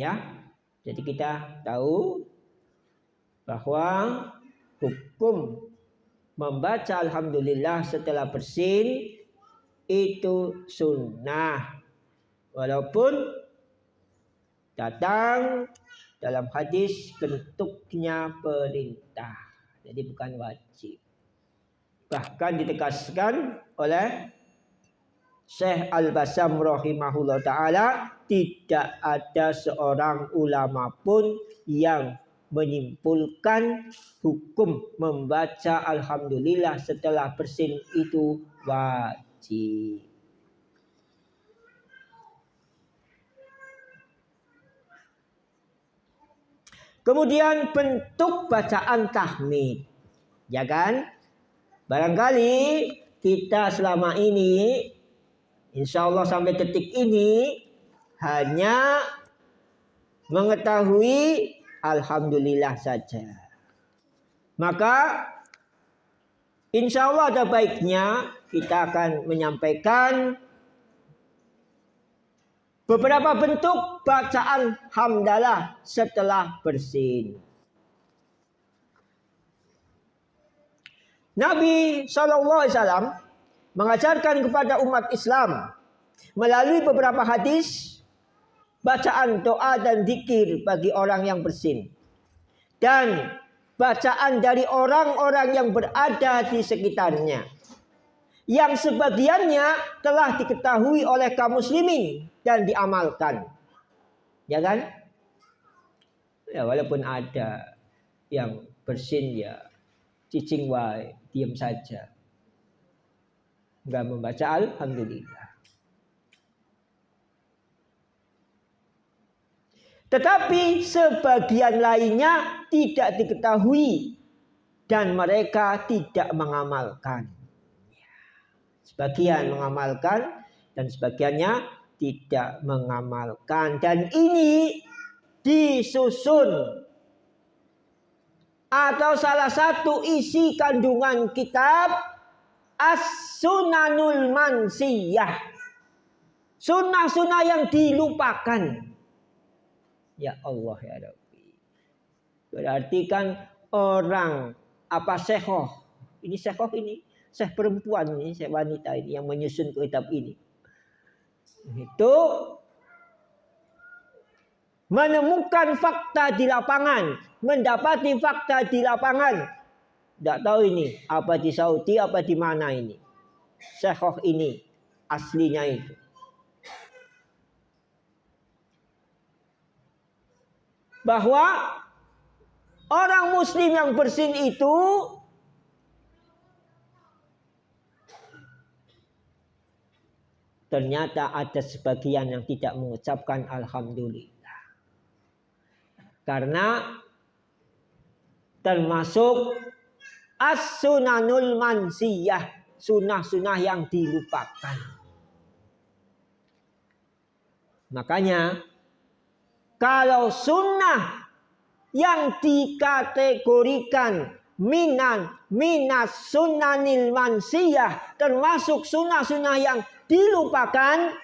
Ya. Jadi kita tahu bahwa hukum membaca alhamdulillah setelah bersin itu sunnah. Walaupun datang dalam hadis bentuknya perintah. Jadi bukan wajib. Bahkan ditegaskan oleh Syekh Al-Bassam rahimahullah ta'ala, tidak ada seorang ulama pun yang menyimpulkan hukum membaca alhamdulillah setelah bersin itu wajib. Kemudian bentuk bacaan tahmid, ya kan? Barangkali kita selama ini, insya Allah sampai detik ini, hanya mengetahui alhamdulillah saja. Maka insya Allah ada baiknya kita akan menyampaikan beberapa bentuk bacaan hamdalah setelah bersin. Nabi SAW mengajarkan kepada umat Islam melalui beberapa hadis bacaan doa dan zikir bagi orang yang bersin, dan bacaan dari orang-orang yang berada di sekitarnya, yang sebagiannya telah diketahui oleh kaum muslimin dan diamalkan. Ya kan? Ya, walaupun ada yang bersin ya cicing wae, diam saja, enggak membaca alhamdulillah. Tetapi sebagian lainnya tidak diketahui dan mereka tidak mengamalkan. Sebagian mengamalkan dan sebagiannya tidak mengamalkan. Dan ini disusun atau salah satu isi kandungan kitab As-Sunanul Mansiyah, sunnah-sunnah yang dilupakan. Ya Allah ya Rabbi. Berarti kan orang apa sekhoh, ini sekhoh ini, syekh perempuan ini, syekh wanita ini yang menyusun kitab ini. Itu menemukan fakta di lapangan, mendapati fakta di lapangan. Tidak tahu ini apa di Saudi, apa di mana ini. Sekhoh ini aslinya itu. Bahwa orang muslim yang bersin itu ternyata ada sebagian yang tidak mengucapkan alhamdulillah. Karena termasuk as-sunanul mansiyah, sunnah-sunnah yang dilupakan. Makanya kalau sunnah yang dikategorikan minas sunanil mansiyah, termasuk sunnah-sunnah yang dilupakan,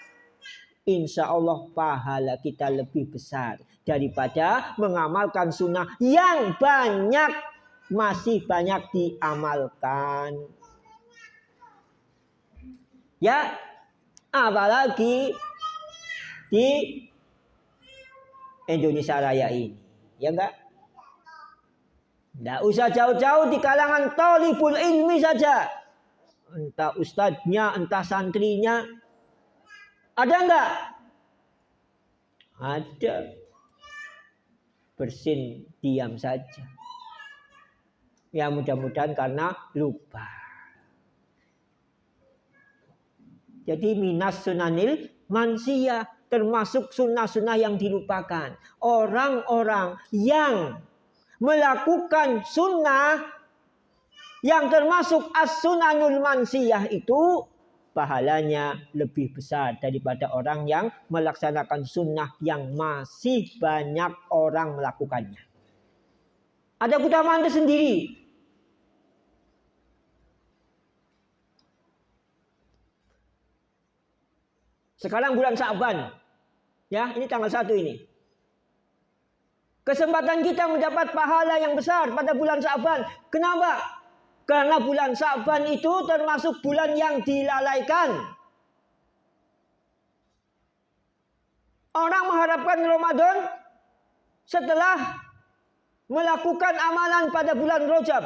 insya Allah pahala kita lebih besar daripada mengamalkan sunnah yang masih banyak diamalkan. Ya, apalagi di Indonesia Raya ini, ya enggak? Tidak usah jauh-jauh di kalangan thalibul ilmi saja, entah ustadznya, entah santrinya, ada enggak? Ada. Bersin diam saja. Ya mudah-mudahan karena lupa. Jadi minas sunanil mansiyah, termasuk sunnah-sunnah yang dilupakan. Orang-orang yang melakukan sunnah yang termasuk as-sunanul mansiyah itu pahalanya lebih besar daripada orang yang melaksanakan sunnah yang masih banyak orang melakukannya. Ada keutamaan tersendiri. Sekarang bulan Sya'ban. Ya, ini tanggal 1 ini. Kesempatan kita mendapat pahala yang besar pada bulan Sya'ban. Kenapa? Karena bulan Sya'ban itu termasuk bulan yang dilalaikan. Orang mengharapkan Ramadan setelah melakukan amalan pada bulan Rajab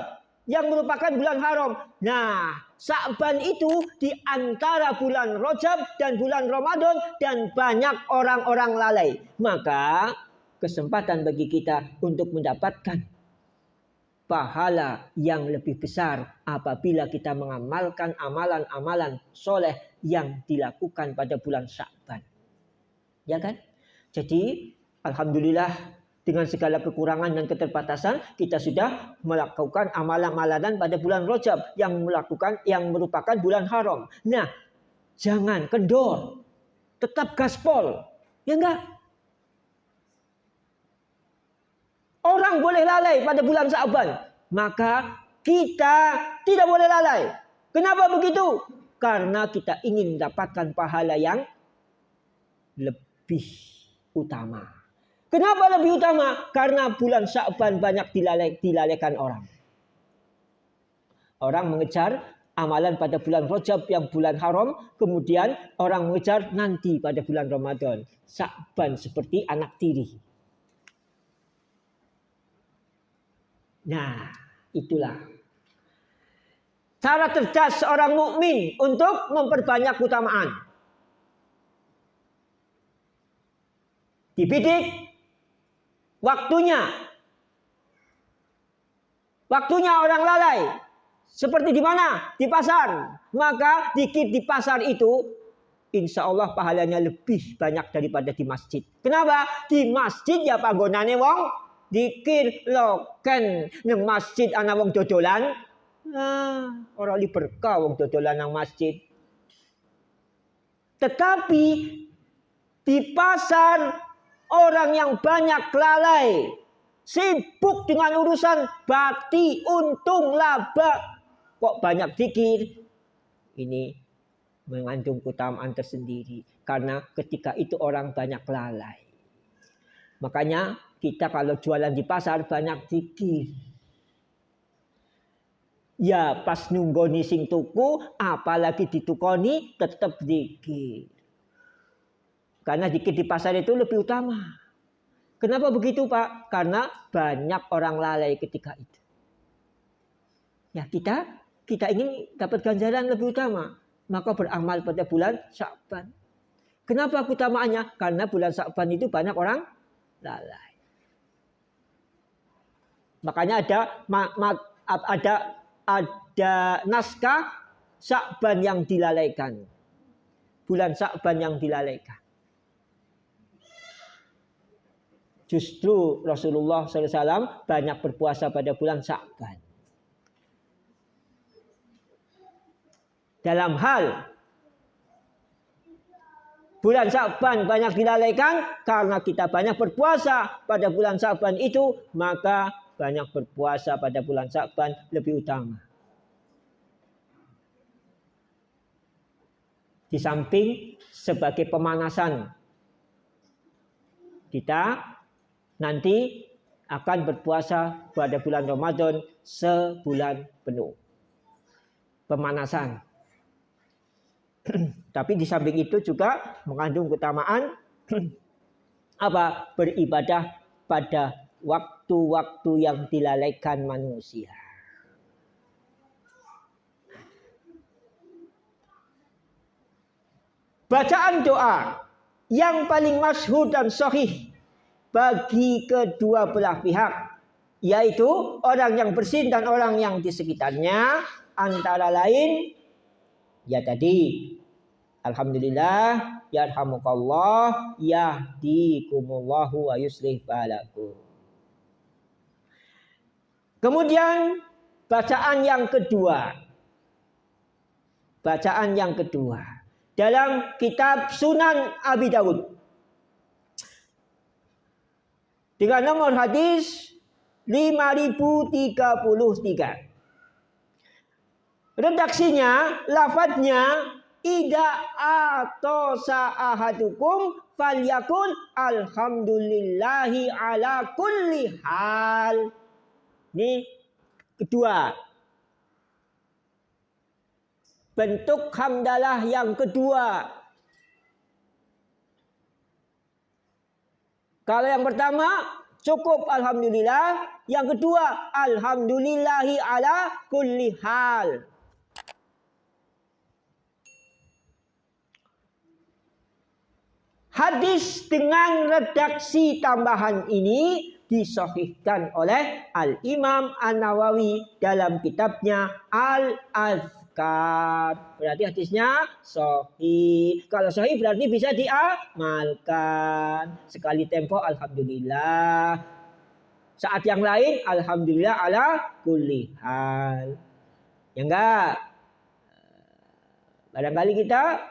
yang merupakan bulan haram. Nah, Sya'ban itu di antara bulan Rajab dan bulan Ramadan dan banyak orang-orang lalai. Maka kesempatan bagi kita untuk mendapatkan pahala yang lebih besar apabila kita mengamalkan amalan-amalan soleh yang dilakukan pada bulan Sya'ban. Ya kan? Jadi, alhamdulillah dengan segala kekurangan dan keterbatasan kita sudah melakukan amalan-amalan pada bulan Rajab yang merupakan bulan haram. Nah, jangan kendor. Tetap gaspol. Ya enggak? Orang boleh lalai pada bulan Sya'ban, maka kita tidak boleh lalai. Kenapa begitu? Karena kita ingin mendapatkan pahala yang lebih utama. Kenapa lebih utama? Karena bulan Sya'ban banyak dilalaikan orang. Orang mengejar amalan pada bulan Rajab yang bulan haram, kemudian orang mengejar nanti pada bulan Ramadan. Sya'ban seperti anak tiri. Nah, itulah cara cerdas seorang mukmin untuk memperbanyak keutamaan. Dibidik waktunya. Waktunya orang lalai. Seperti di mana? Di pasar. Maka dikit di pasar itu insya Allah pahalanya lebih banyak daripada di masjid. Kenapa? Di masjid ya panggonane wong dikir loken nang masjid ana wong dodolan. Ora li berkah wong dodolan nang masjid. Tetapi di pasar orang yang banyak lalai, sibuk dengan urusan bati, untung, laba, kok banyak zikir. Ini mengandung keutamaan tersendiri karena ketika itu orang banyak lalai. Makanya kita kalau jualan di pasar banyak zikir. Ya pas nunggoni sing tuku, apalagi ditukoni tetap zikir. Karena zikir di pasar itu lebih utama. Kenapa begitu Pak? Karena banyak orang lalai ketika itu. Ya kita ingin dapat ganjaran lebih utama. Maka beramal pada bulan Sya'ban. Kenapa keutamaannya? Karena bulan Sya'ban itu banyak orang lalai. Makanya ada naskah Sya'ban yang dilalaikan. Bulan Sya'ban yang dilalaikan. Justru Rasulullah SAW banyak berpuasa pada bulan Sya'ban. Dalam hal bulan Sya'ban banyak dilalaikan karena kita banyak berpuasa pada bulan Sya'ban itu, maka banyak berpuasa pada bulan Sya'ban lebih utama. Di samping sebagai pemanasan, kita nanti akan berpuasa pada bulan Ramadan sebulan penuh. Pemanasan. Tapi di samping itu juga mengandung keutamaan apa? Beribadah pada waktu-waktu yang dilalaikan manusia. Bacaan doa yang paling masyhur dan sahih bagi kedua belah pihak, yaitu orang yang bersin dan orang yang di sekitarnya, antara lain ya tadi alhamdulillah, yarhamukallah, yahdikumullahu wa yuslih balakum. Kemudian bacaan yang kedua. Bacaan yang kedua dalam kitab Sunan Abi Dawud dengan nomor hadis 5033. Redaksinya, lafadznya ida atosa ahadukum falyakul alhamdulillahi ala kulli hal. Ini kedua. Bentuk hamdalah yang kedua. Kalau yang pertama cukup alhamdulillah, yang kedua alhamdulillahi ala kulli hal. Hadis dengan redaksi tambahan ini disahihkan oleh Al-Imam An-Nawawi dalam kitabnya Al-Azkar. Berarti hadisnya sahih. Kalau sahih berarti bisa diamalkan. Sekali tempo alhamdulillah. Saat yang lain alhamdulillah ala kulli hal. Ya enggak? Barangkali kita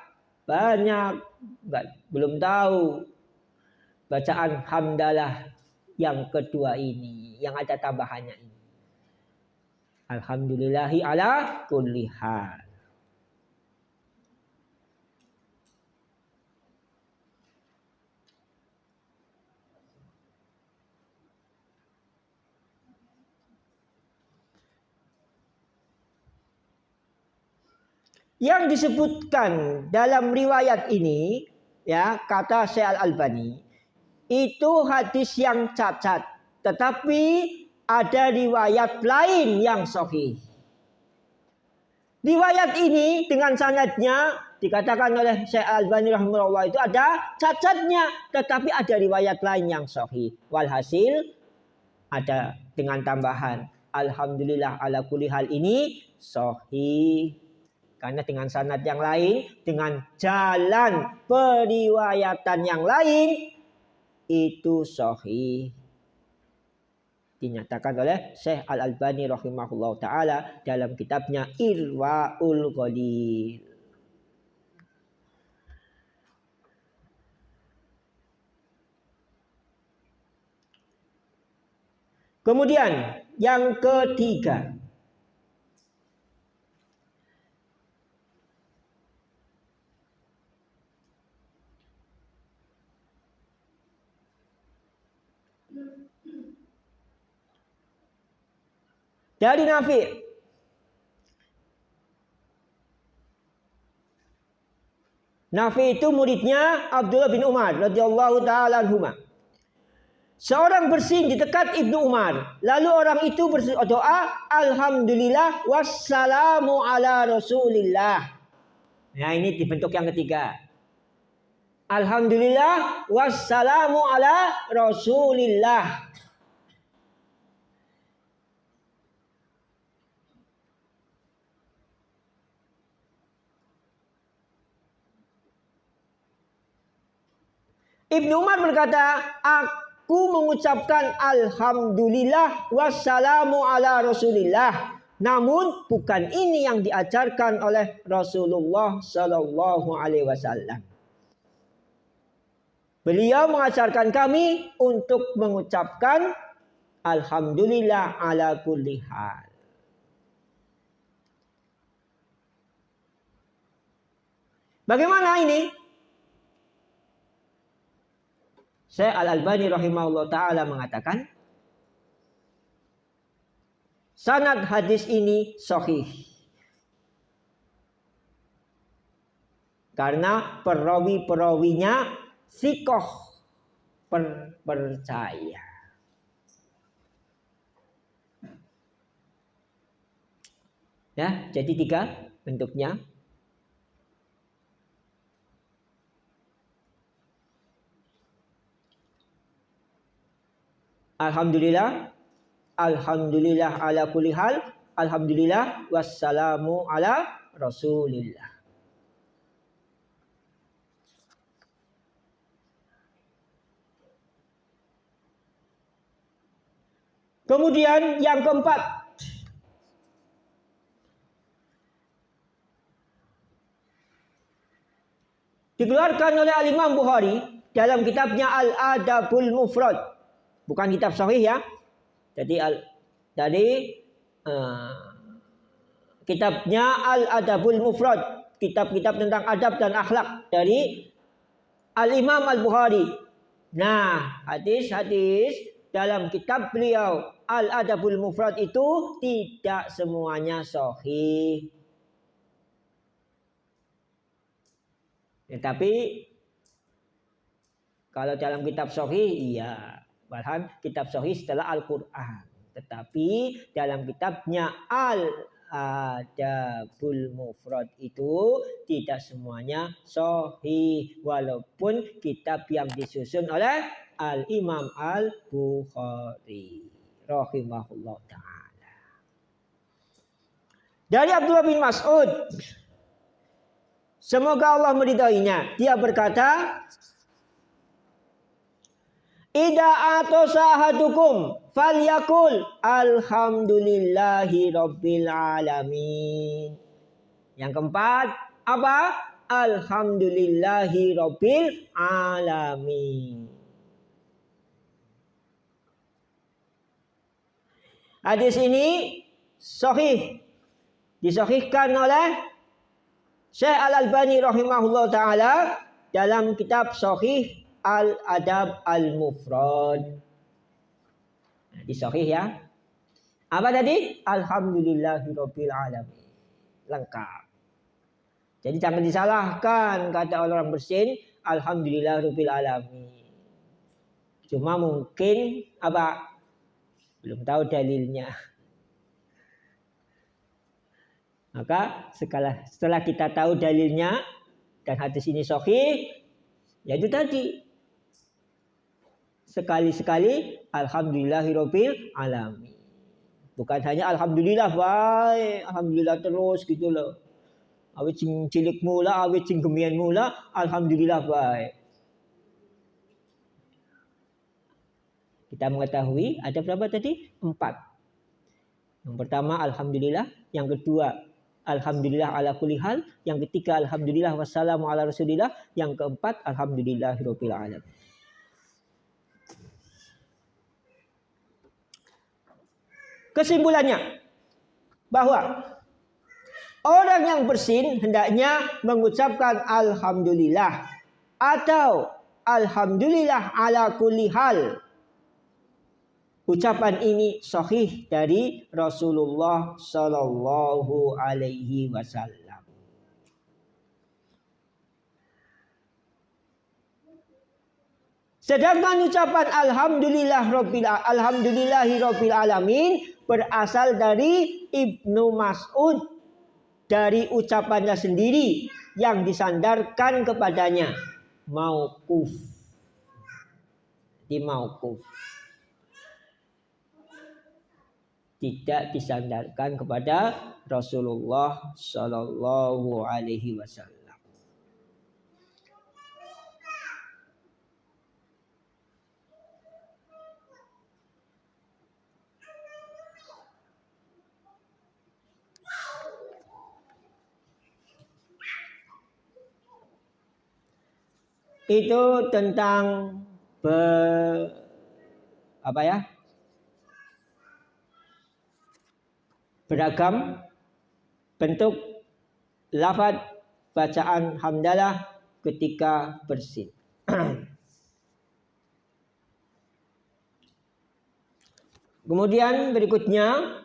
banyak belum tahu bacaan hamdalah yang kedua ini, yang ada tambahannya ini. Alhamdulillahi ala kulli hal. Yang disebutkan dalam riwayat ini, ya, kata Syekh Al-Albani, itu hadis yang cacat, tetapi ada riwayat lain yang sahih. Riwayat ini dengan sanadnya dikatakan oleh Syekh Al-Albani rahimahullah itu ada cacatnya, tetapi ada riwayat lain yang sahih. Walhasil ada dengan tambahan alhamdulillah ala kulli hal ini sahih. Karena dengan sanad yang lain, dengan jalan periwayatan yang lain, itu sahih. Dinyatakan oleh Syekh Al-Albani rahimahullah ta'ala dalam kitabnya Irwaul Ghalil. Kemudian yang ketiga, dari Nafi. Nafi itu muridnya Abdullah bin Umar radhiyallahu taala anhuma. Seorang bersin di dekat Ibnu Umar. Lalu orang itu berdoa, alhamdulillah wassalamu ala rasulillah. Nah, ini dibentuk yang ketiga. Alhamdulillah wassalamu ala rasulillah. Ibnu Umar berkata, aku mengucapkan alhamdulillah wassalamu ala rasulillah. Namun bukan ini yang diajarkan oleh Rasulullah sallallahu alaihi wasallam. Beliau mengajarkan kami untuk mengucapkan alhamdulillah ala kulli hal. Bagaimana ini? Syekh Al-Albani rahimahullah ta'ala mengatakan, sanad hadis ini sahih. Karena perawi-perawinya thiqah, percaya. Ya, jadi 3 bentuknya. Alhamdulillah, alhamdulillah ala kulli hal, alhamdulillah wassalamu ala rasulillah. Kemudian yang keempat, dikeluarkan oleh Al-Imam Bukhari dalam kitabnya Al-Adabul Mufrad. Bukan kitab sahih ya. Jadi kitabnya Al-Adabul Mufrad kitab-kitab tentang adab dan akhlak dari Al-Imam Al-Bukhari. Nah, hadis-hadis dalam kitab beliau Al-Adabul Mufrad itu tidak semuanya sahih. Tetapi kalau dalam kitab sahih, iya. Bahkan kitab sahih setelah Al-Quran. Tetapi dalam kitabnya Al-Adabul Mufrad itu tidak semuanya sahih. Walaupun kitab yang disusun oleh Al-Imam Al-Bukhari rahimahullah ta'ala. Dari Abdullah bin Mas'ud, semoga Allah meridainya, dia berkata, Ida atosahadukum falyakul alhamdulillahi rabbil alamin. Yang keempat apa? Alhamdulillahi rabbil alamin. Hadis ini sahih, disahihkan oleh Syekh Al-Albani rahimahullah ta'ala dalam kitab Sahih Al-Adab Al-Mufrad. Nah, di sahih ya. Apa tadi? Alhamdulillahirabbil alamin. Lengkap. Jadi jangan disalahkan kata orang bersin alhamdulillahirabbil alamin. Cuma mungkin apa? Belum tahu dalilnya. Maka setelah kita tahu dalilnya dan hadis ini sahih, ya itu tadi. Sekali-sekali alhamdulillahirabbil alamin. Bukan hanya alhamdulillah baik, alhamdulillah terus gitu loh. Awit cing cilik mula, awit cing gemian mula, alhamdulillah baik. Kita mengetahui ada berapa tadi? 4. Yang pertama alhamdulillah, yang kedua alhamdulillah ala kulli hal, yang ketiga alhamdulillah wassalamu ala rasulillah, yang keempat alhamdulillahirabbil alamin. Kesimpulannya bahwa orang yang bersin hendaknya mengucapkan alhamdulillah atau alhamdulillah ala kulli hal. Ucapan ini sahih dari Rasulullah sallallahu alaihi wasallam. Sedangkan ucapan alhamdulillahi rabbil alamin berasal dari Ibnu Mas'ud, dari ucapannya sendiri yang disandarkan kepadanya, mauquf. Di mauquf. Tidak disandarkan kepada Rasulullah sallallahu alaihi wasallam. Itu tentang beragam bentuk lafaz bacaan hamdalah ketika bersin. Kemudian berikutnya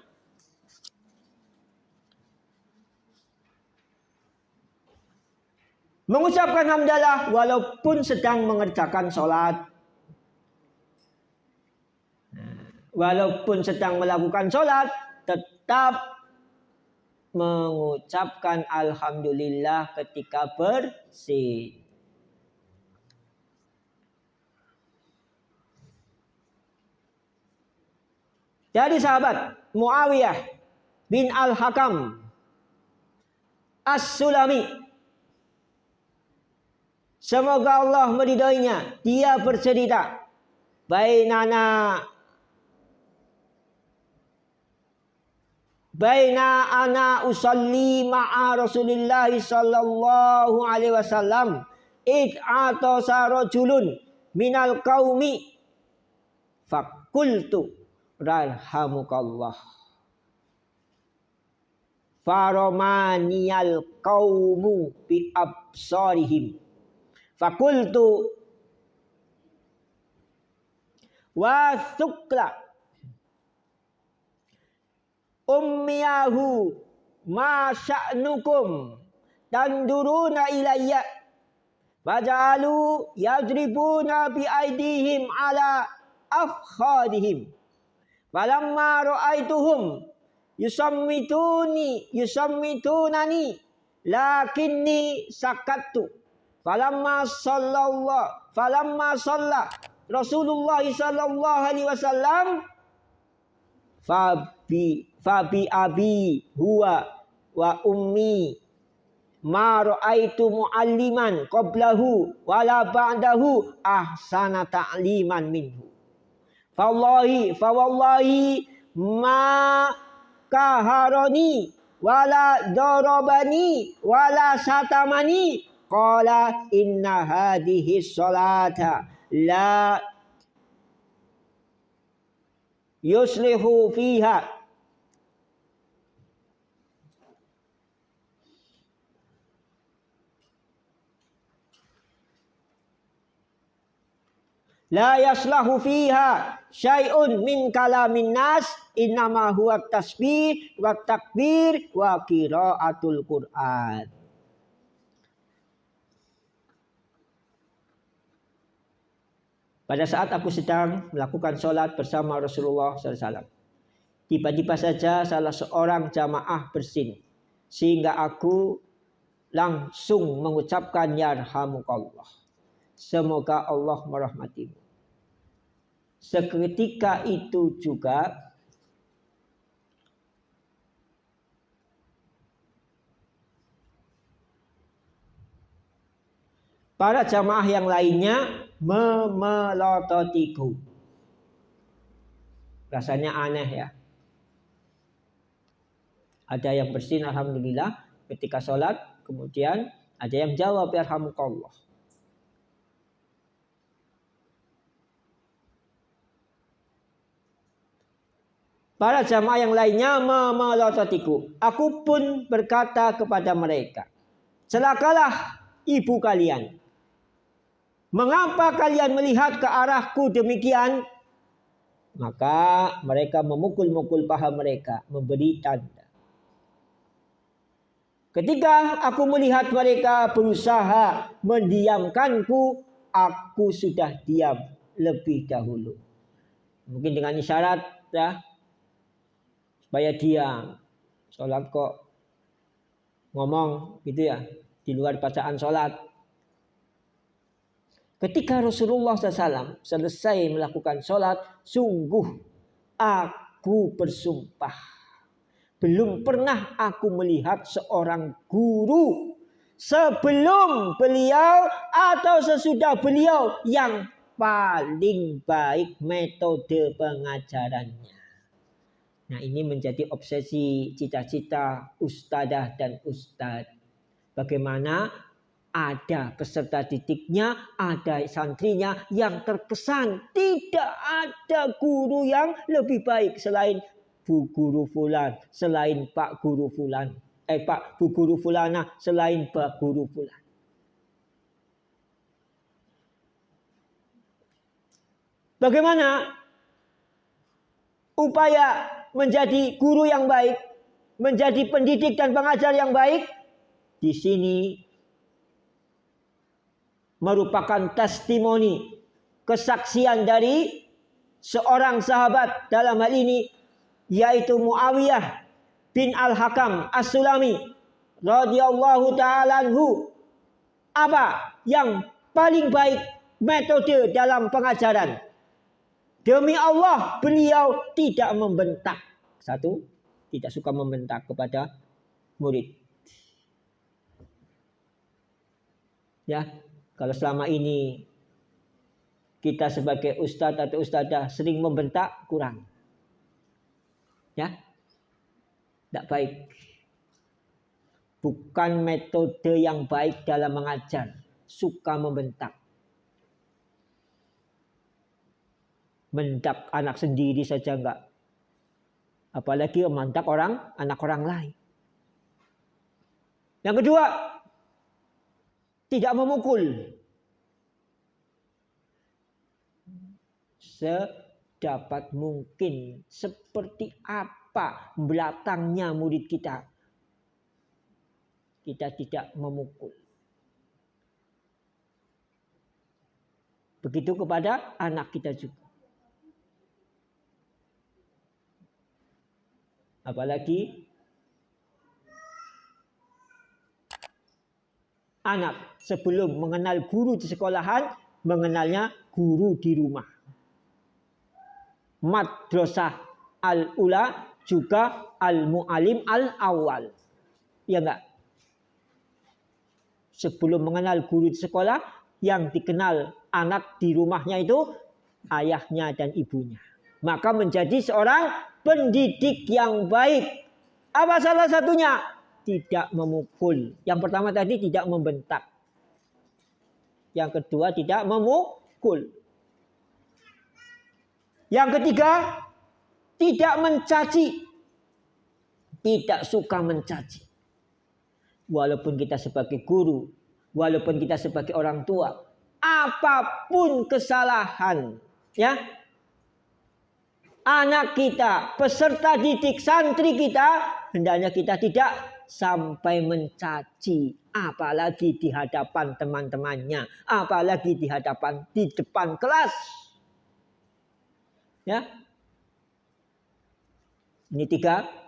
mengucapkan hamdalah walaupun sedang mengerjakan sholat. Walaupun sedang melakukan sholat, tetap mengucapkan alhamdulillah ketika bersin. Dari sahabat Muawiyah bin Al-Hakam As-Sulami, semoga Allah meridainya, dia bercerita, baina ana usalli ma'a Rasulillah sallallahu alaihi wasallam id atasa rajulun minal qaumi faqultu rahmukallah Faromaniyal qaumu bi absarihim. Fakultu wa sukla ummiyahu ma sya'nukum tanduruna ilayya. Fajalu yadribuna bi aidihim ala afkhadihim. Falamma ra'aituhum yusammitunani lakinni sakattu. Falamma shalla Rasulullah sallallahu alaihi wasallam fabi abi huwa wa ummi ma ra'aitu mualliman qablahu wala ba'dahu ahsana ta'liman minhu. Fawallahi ma kaharani wala darabani wala satamani. Qala inna hadhihi sholata la yuslihu fiha la yaslahu fiha syai'un min kalamin nas innama huwa tasbih wa takbir wa qiraatul Qur'an. Pada saat aku sedang melakukan sholat bersama Rasulullah SAW, tiba-tiba saja salah seorang jamaah bersin, sehingga aku langsung mengucapkan yarhamukallah, semoga Allah merahmatimu. Seketika itu juga para jamaah yang lainnya memelototiku. Rasanya aneh ya. Ada yang bersin alhamdulillah ketika sholat, kemudian ada yang jawab yarhamukallah. Para jamaah yang lainnya memelototiku. Aku pun berkata kepada mereka, celakalah ibu kalian. Mengapa kalian melihat ke arahku demikian? Maka mereka memukul-mukul paha mereka, memberi tanda. Ketika aku melihat mereka berusaha mendiamkanku, aku sudah diam lebih dahulu. Mungkin dengan isyarat ya, supaya diam. Sholat kok ngomong gitu ya, di luar bacaan sholat. Ketika Rasulullah SAW selesai melakukan sholat, sungguh aku bersumpah, belum pernah aku melihat seorang guru sebelum beliau atau sesudah beliau yang paling baik metode pengajarannya. Nah, ini menjadi obsesi cita-cita ustadzah dan ustadz. Bagaimana ada peserta didiknya, ada santrinya yang terkesan tidak ada guru yang lebih baik selain Bu Guru Fulan, selain Pak Guru Fulan, Pak Bu Guru Fulana, selain Pak Guru Fulan. Bagaimana upaya menjadi guru yang baik, menjadi pendidik dan pengajar yang baik? Di sini merupakan testimoni, kesaksian dari seorang sahabat dalam hal ini, yaitu Muawiyah bin Al-Hakam As-Sulami radhiyallahu ta'ala anhu. Apa yang paling baik metode dalam pengajaran? Demi Allah, beliau tidak membentak. Satu, tidak suka membentak kepada murid. Ya, kalau selama ini kita sebagai ustadz atau ustadzah sering membentak, kurang. Ya, tidak baik. Bukan metode yang baik dalam mengajar. Suka membentak. Mendak anak sendiri saja enggak. Apalagi mendak anak orang lain. Yang kedua, tidak memukul. Sedapat mungkin, seperti apa belakangnya murid kita, kita tidak memukul. Begitu kepada anak kita juga. Apalagi anak sebelum mengenal guru di sekolahan, mengenalnya guru di rumah. Madrasah al-ula juga al-mu'alim al-awal. Ya enggak? Sebelum mengenal guru di sekolah, yang dikenal anak di rumahnya itu ayahnya dan ibunya. Maka menjadi seorang pendidik yang baik. Apa salah satunya? Tidak memukul. Yang pertama tadi tidak membentak. Yang kedua tidak memukul. Yang ketiga tidak mencaci. Tidak suka mencaci. Walaupun kita sebagai guru, walaupun kita sebagai orang tua, apapun kesalahan, ya, anak kita, peserta didik, santri kita, hendaknya kita tidak sampai mencaci, apalagi di hadapan teman-temannya, apalagi di depan kelas. Ya. Ini 3.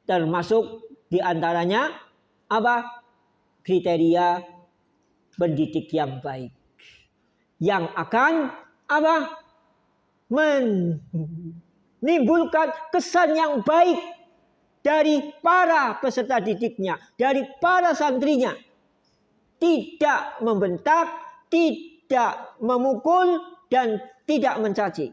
Termasuk diantaranya apa? Kriteria pendidik yang baik. Yang akan apa? Menimbulkan kesan yang baik dari para peserta didiknya, dari para santrinya. Tidak membentak, tidak memukul, dan tidak mencaci.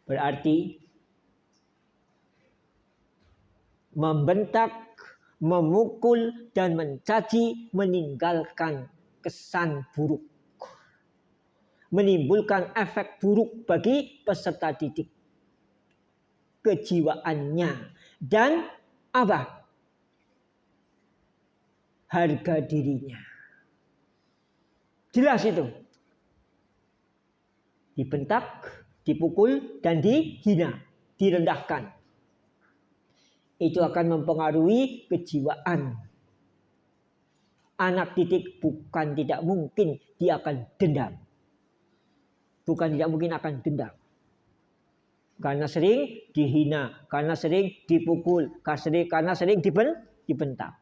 Berarti membentak, memukul, dan mencaci meninggalkan kesan buruk. Menimbulkan efek buruk bagi peserta didik. Kejiwaannya. Dan apa? Harga dirinya. Jelas itu. Dibentak, dipukul, dan dihina, direndahkan. Itu akan mempengaruhi kejiwaan. Anak didik bukan tidak mungkin dia akan dendam. Bukan tidak mungkin akan dendam. Karena sering dihina, karena sering dipukul, karena sering dibentak.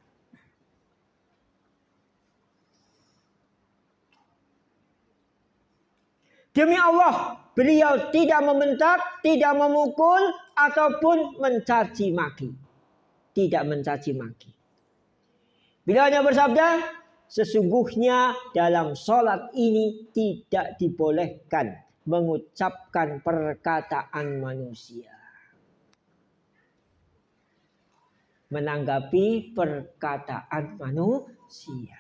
Demi Allah, beliau tidak membentak, tidak memukul, ataupun mencaci maki. Tidak mencaci maki. Beliau hanya bersabda, sesungguhnya dalam sholat ini tidak dibolehkan mengucapkan perkataan manusia. Menanggapi perkataan manusia.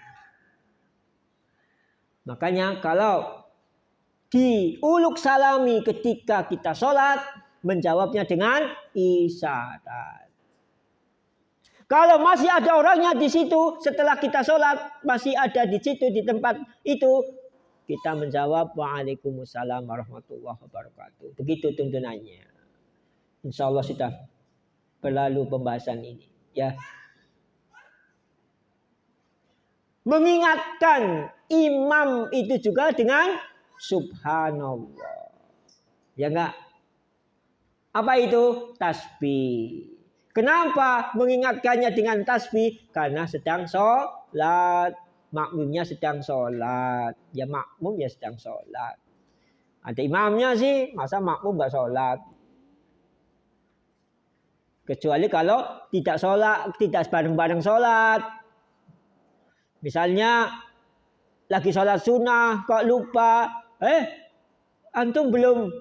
Makanya kalau diuluk salami ketika kita sholat, menjawabnya dengan isyarat. Kalau masih ada orangnya di situ setelah kita sholat, masih ada di situ di tempat itu, kita menjawab waalaikumsalam warahmatullahi wabarakatuh. Begitu tuntunannya. Insya Allah sudah berlalu pembahasan ini. Ya. Mengingatkan imam itu juga dengan subhanallah. Ya enggak? Apa itu? Tasbih. Kenapa mengingatkannya dengan tasbih? Karena sedang sholat. Makmumnya sedang sholat. Ya makmum ya sedang sholat. Ada imamnya sih, masa makmum gak sholat? Kecuali kalau tidak sholat, tidak bareng-bareng sholat. Misalnya lagi sholat sunnah, kok lupa. Antum belum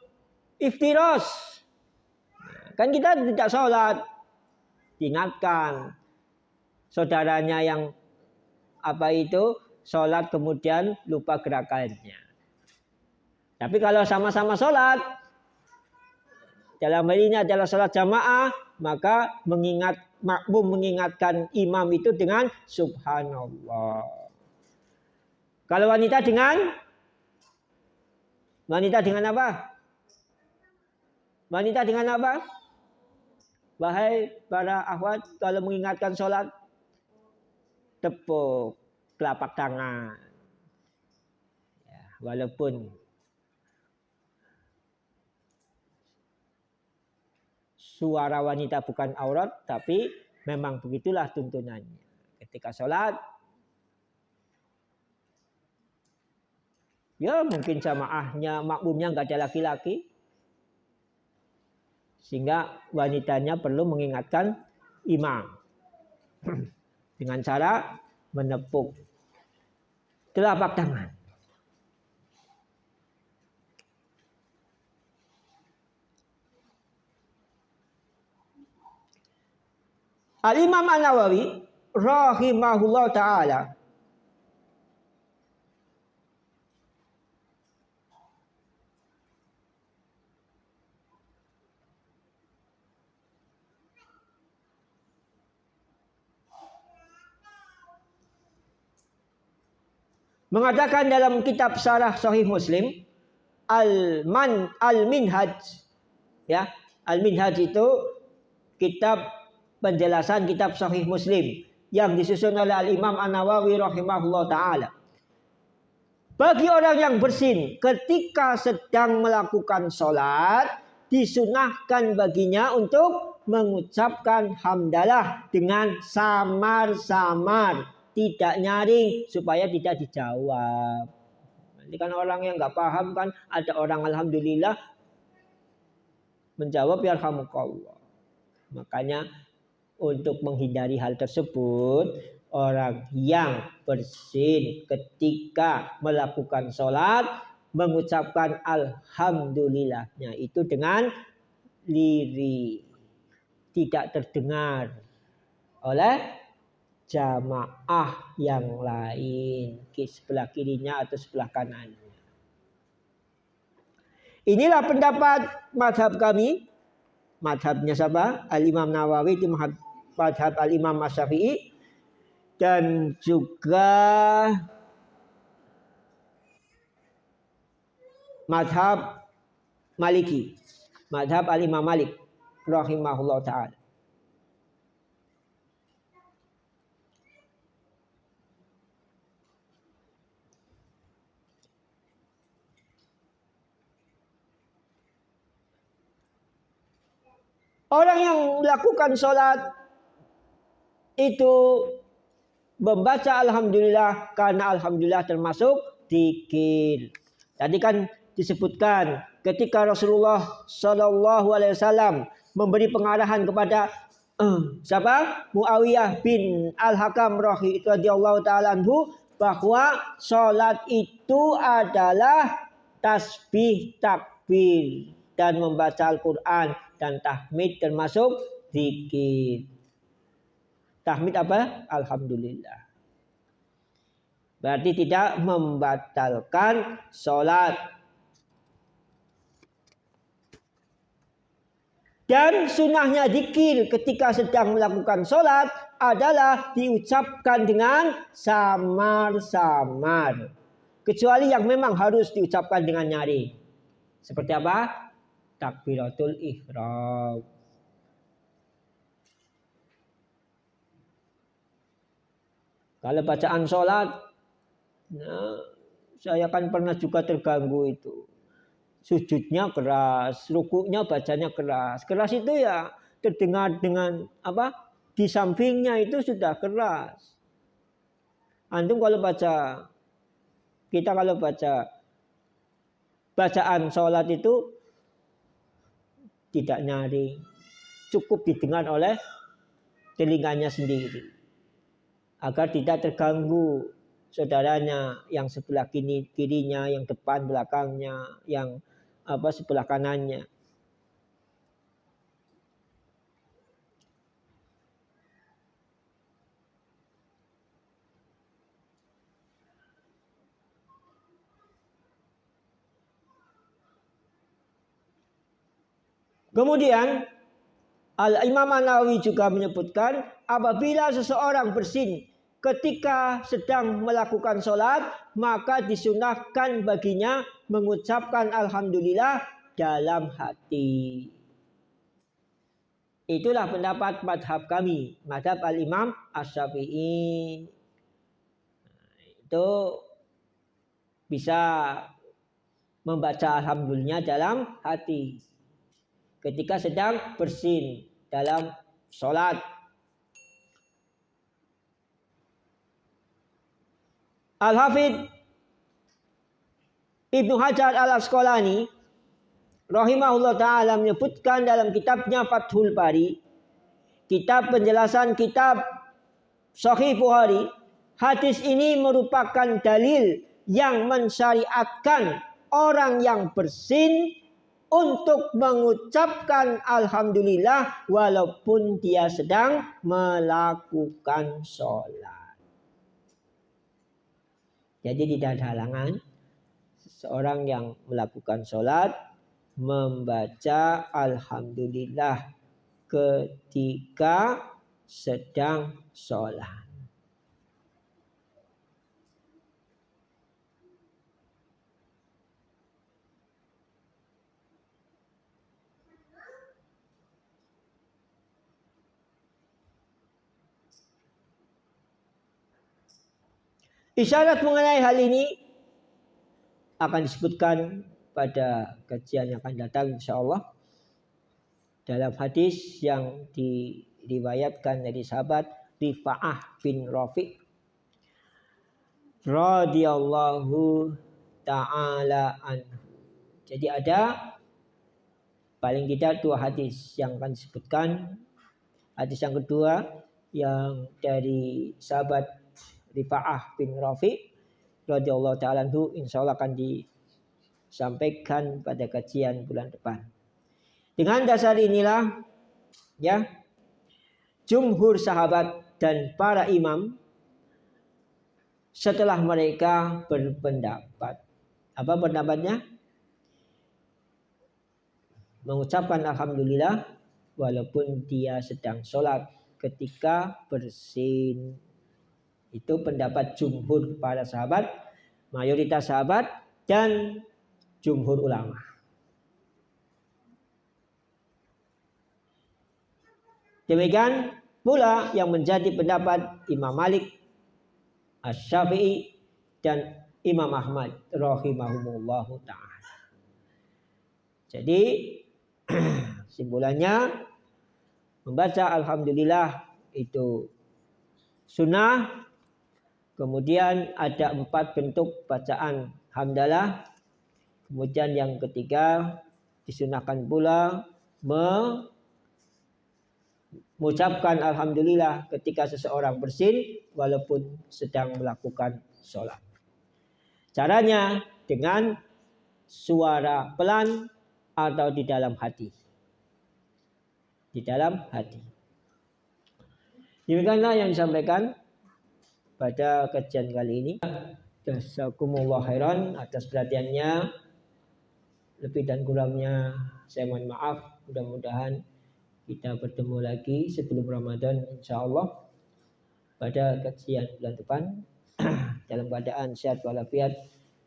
iftiros. Kan kita tidak sholat. Diingatkan. Saudaranya yang sholat kemudian lupa gerakannya. Tapi kalau sama-sama sholat, dalam hal ini adalah sholat jamaah, maka makmum mengingatkan imam itu dengan subhanallah. Kalau wanita dengan apa? Wanita dengan apa? Wahai para akhwat, kalau mengingatkan sholat, tepuk telapak tangan. Ya, walaupun suara wanita bukan aurat, tapi memang begitulah tuntunannya. Ketika sholat, ya mungkin jamaahnya, makmumnya nggak ada laki-laki, sehingga wanitanya perlu mengingatkan imam dengan cara menepuk telapak tangan. Al-Imam An-Nawawi rahimahullah ta'ala mengatakan dalam kitab Syarah Sahih Muslim Al-Minhaj, ya, Al-Minhaj itu kitab penjelasan kitab Sahih Muslim yang disusun oleh Al-Imam An-Nawawi rahimahullah ta'ala. Bagi orang yang bersin ketika sedang melakukan sholat, disunahkan baginya untuk mengucapkan hamdalah dengan samar-samar, tidak nyaring supaya tidak dijawab. Nanti kan orang yang nggak paham kan, ada orang alhamdulillah menjawab yarhamukallah. Makanya untuk menghindari hal tersebut, orang yang bersin ketika melakukan sholat mengucapkan alhamdulillahnya itu dengan lirih, tidak terdengar oleh jamaah yang lain, sebelah kirinya atau sebelah kanannya. Inilah pendapat mazhab kami. Mazhabnya siapa? Al-Imam Nawawi, itu mazhab Al-Imam Asy-Syafi'i, dan juga mazhab Maliki, mazhab Al-Imam Malik rahimahullah ta'ala. Orang yang melakukan sholat itu membaca alhamdulillah karena alhamdulillah termasuk dzikir. Tadi kan disebutkan ketika Rasulullah Shallallahu Alaihi Wasallam memberi pengarahan kepada siapa? Muawiyah bin Al-Hakam radhiyallahu taala anhu, bahwa sholat itu adalah tasbih, takbir, dan membaca Al-Quran, dan tahmid termasuk zikir. Tahmid apa? Alhamdulillah. Berarti tidak membatalkan sholat. Dan sunnahnya zikir ketika sedang melakukan sholat adalah diucapkan dengan samar-samar. Kecuali yang memang harus diucapkan dengan nyaring. Seperti apa? Takbiratul ihram. Kalau bacaan sholat, nah, saya kan pernah juga terganggu itu. Sujudnya keras, rukuknya bacanya keras. Keras itu ya terdengar dengan apa? Di sampingnya itu sudah keras. Antum kalau baca, kita kalau baca bacaan sholat itu tidak nyaring, cukup didengar oleh telinganya sendiri, agar tidak terganggu saudaranya yang sebelah kirinya, yang depan belakangnya, yang sebelah kanannya. Kemudian Al-Imam An-Nawawi juga menyebutkan apabila seseorang bersin ketika sedang melakukan sholat, maka disunahkan baginya mengucapkan Alhamdulillah dalam hati. Itulah pendapat madhab kami, madhab Al-Imam Asy-Syafi'i. Itu bisa membaca Alhamdulillah dalam hati ketika sedang bersin dalam sholat. Al-Hafidz Ibnu Hajar Al-Asqalani rahimahullah ta'ala menyebutkan dalam kitabnya Fathul Bari, kitab penjelasan kitab Sahih Bukhari, hadis ini merupakan dalil yang mensyariatkan orang yang bersin untuk mengucapkan Alhamdulillah walaupun dia sedang melakukan sholat. Jadi tidak ada halangan seorang yang melakukan sholat membaca Alhamdulillah ketika sedang sholat. Isyarat mengenai hal ini akan disebutkan pada kajian yang akan datang insyaallah dalam hadis yang diriwayatkan dari sahabat Rifa'ah bin Rafi' radhiyallahu ta'ala anhu. Jadi ada paling tidak dua hadis yang akan disebutkan. Hadis yang kedua yang dari sahabat Rifa'ah bin Rafi' radhiyallahu ta'ala anhu insyaallah akan disampaikan pada kajian bulan depan. Dengan dasar inilah ya jumhur sahabat dan para imam setelah mereka berpendapat. Apa pendapatnya? Mengucapkan Alhamdulillah walaupun dia sedang sholat ketika bersin. Itu pendapat jumhur para sahabat, mayoritas sahabat dan jumhur ulama. Demikian pula yang menjadi pendapat Imam Malik, Asy-Syafi'i dan Imam Ahmad rahimahumullahu ta'ala. Jadi simpulannya membaca Alhamdulillah itu sunnah. Kemudian ada 4 bentuk bacaan hamdalah. Kemudian yang ketiga disunahkan pula mengucapkan Alhamdulillah ketika seseorang bersin walaupun sedang melakukan sholat. Caranya dengan suara pelan atau di dalam hati. Di dalam hati. Demikianlah yang disampaikan pada kajian kali ini. Jazakumullah khairan atas perhatiannya. Lebih dan kurangnya saya mohon maaf. Mudah-mudahan kita bertemu lagi sebelum Ramadan insyaallah pada kajian bulan depan dalam keadaan sehat walafiat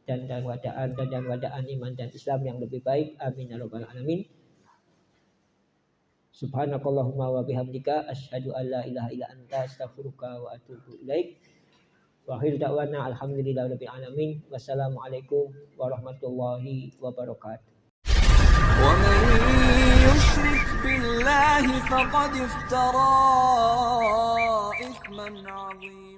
dan dalam keadaan iman dan Islam yang lebih baik. Amin ya rabbal alamin. Subhanakallahumma wa bihamdika asyhadu an la ilaha illa anta astaghfiruka wa atubu ilaik. Wa akhir da'wana alhamdulillahirabbil alamin. Wassalamualaikum warahmatullahi wabarakatuh. Wa man yushrik billahi faqad iftara ithman 'azima.